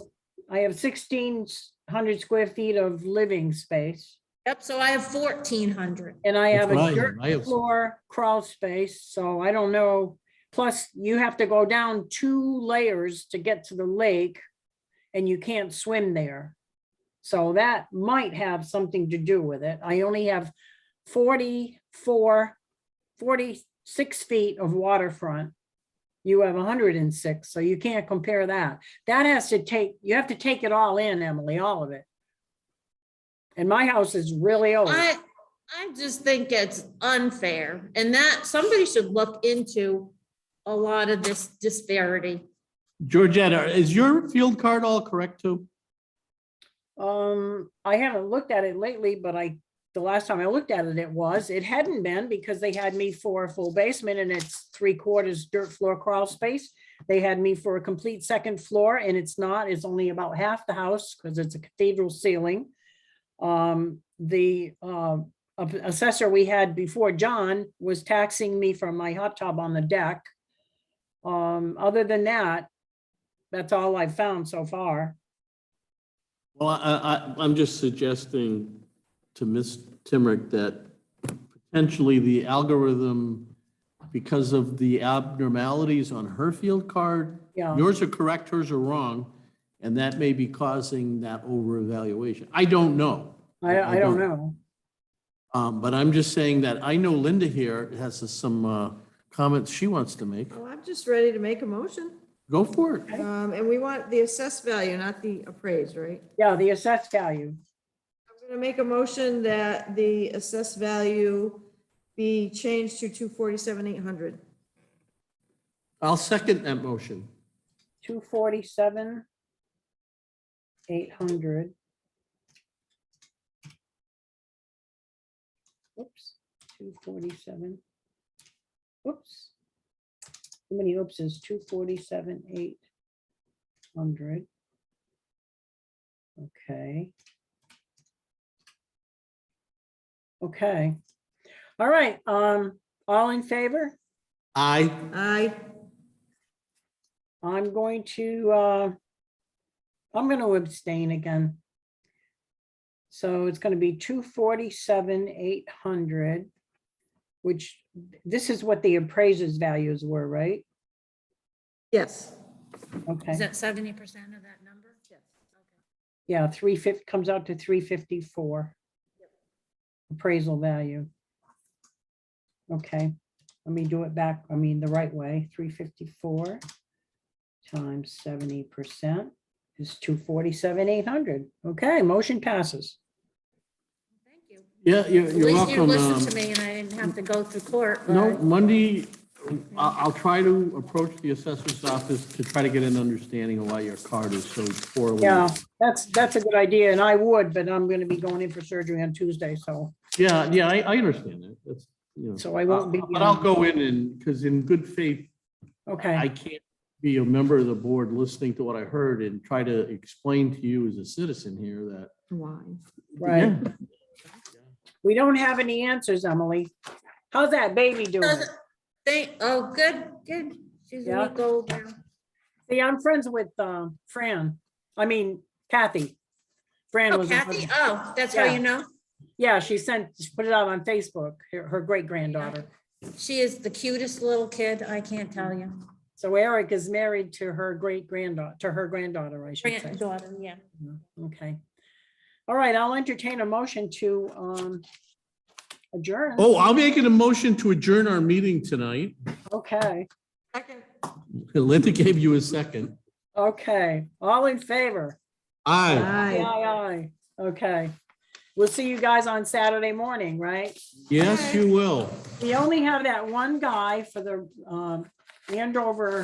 Speaker 2: I have 1,600 square feet of living space.
Speaker 6: Yep, so I have 1,400.
Speaker 2: And I have
Speaker 1: That's what I
Speaker 2: a
Speaker 1: have.
Speaker 2: dirt
Speaker 1: I have-
Speaker 2: floor crawl space, so I don't know. Plus, you have to go down 2 layers to get to the lake, and you can't swim there. So that might have something to do with it. I only have 46 feet of waterfront. You have 106, so you can't compare that. That has to take, you have to take it all in, Emily, all of it. And my house is really old.
Speaker 6: I just think it's unfair and that somebody should look into a lot of this disparity.
Speaker 1: Georgetta, is your field card all correct too?
Speaker 2: I haven't looked at it lately, but the last time I looked at it, it hadn't been because they had me for a full basement and it's 3/4 dirt floor crawl space. They had me for a complete second floor and it's not, it's only about half the house because it's a cathedral ceiling. The assessor we had before John was taxing me for my hot tub on the deck. Other than that, that's all I've found so far.
Speaker 1: Well, I'm just suggesting to Ms. Timmerick that potentially the algorithm, because of the abnormalities on her field card,
Speaker 2: Yeah.
Speaker 1: yours are correct, hers are wrong, and that may be causing that over-evaluation. I don't know.
Speaker 2: I don't know.
Speaker 1: But I'm just saying that I know Linda here has some comments she wants to make.
Speaker 5: Well, I'm just ready to make a motion.
Speaker 1: Go for it.
Speaker 5: And we want the assessed value, not the appraised, right?
Speaker 2: Yeah, the assessed value.
Speaker 5: I'm gonna make a motion that the assessed value be changed to 247,800.
Speaker 1: I'll second that motion.
Speaker 2: 247,800. Oops, 247. Oops. How many oopses? 247,800. Okay. Okay. All right. All in favor?
Speaker 5: Aye.
Speaker 2: I'm going to abstain again. So it's going to be 247,800, which this is what the appraisers values were, right?
Speaker 5: Yes.
Speaker 2: Okay.
Speaker 6: Is that 70% of that number? Yes.
Speaker 2: Yeah, 350 comes out to 354. Appraisal value. Okay, let me do it back. I mean, the right way. 354 times 70% is 247,800. Okay, motion passes.
Speaker 6: Thank you.
Speaker 1: Yeah, you're
Speaker 6: At least you
Speaker 1: welcome.
Speaker 6: listened to me and I didn't have to go through court.
Speaker 1: No,
Speaker 6: but-
Speaker 1: Monday, I'll try to approach the assessor's office to try to get an understanding of why your card is so poorly.
Speaker 2: Yeah, that's a good idea, and I would, but I'm gonna be going in for surgery on Tuesday, so
Speaker 1: Yeah, I understand that. That's, you know.
Speaker 2: So I won't be,
Speaker 1: But I'll go in and, because in good faith, I
Speaker 2: okay,
Speaker 1: can't be a member of the board listening to what I heard and try to explain to you as a citizen here that.
Speaker 5: Why?
Speaker 2: right.
Speaker 1: Yeah.
Speaker 2: We don't have any answers, Emily. How's that baby doing?
Speaker 6: Oh, good. She's a
Speaker 2: Yeah.
Speaker 6: week old now.
Speaker 2: See, I'm friends with Kathy. Fran
Speaker 6: Oh,
Speaker 2: was.
Speaker 6: Kathy? Oh, that's how
Speaker 2: Yeah.
Speaker 6: you know?
Speaker 2: Yeah, she put it out on Facebook, her great granddaughter.
Speaker 6: She is the cutest little kid, I can't tell you.
Speaker 2: So Eric is married to her great granddaughter, I should say.
Speaker 6: Granddaughter, yeah.
Speaker 2: Okay. All right, I'll entertain a motion to adjourn.
Speaker 1: Oh, I'll make an motion to adjourn our meeting tonight.
Speaker 2: Okay,
Speaker 5: Second.
Speaker 1: Linda gave you a second.
Speaker 2: okay. All in favor?
Speaker 1: Aye.
Speaker 2: Aye,
Speaker 5: Aye.
Speaker 2: aye. Okay. We'll see you guys on Saturday morning, right?
Speaker 1: Yes, you will.
Speaker 2: We only have that one guy for the Andover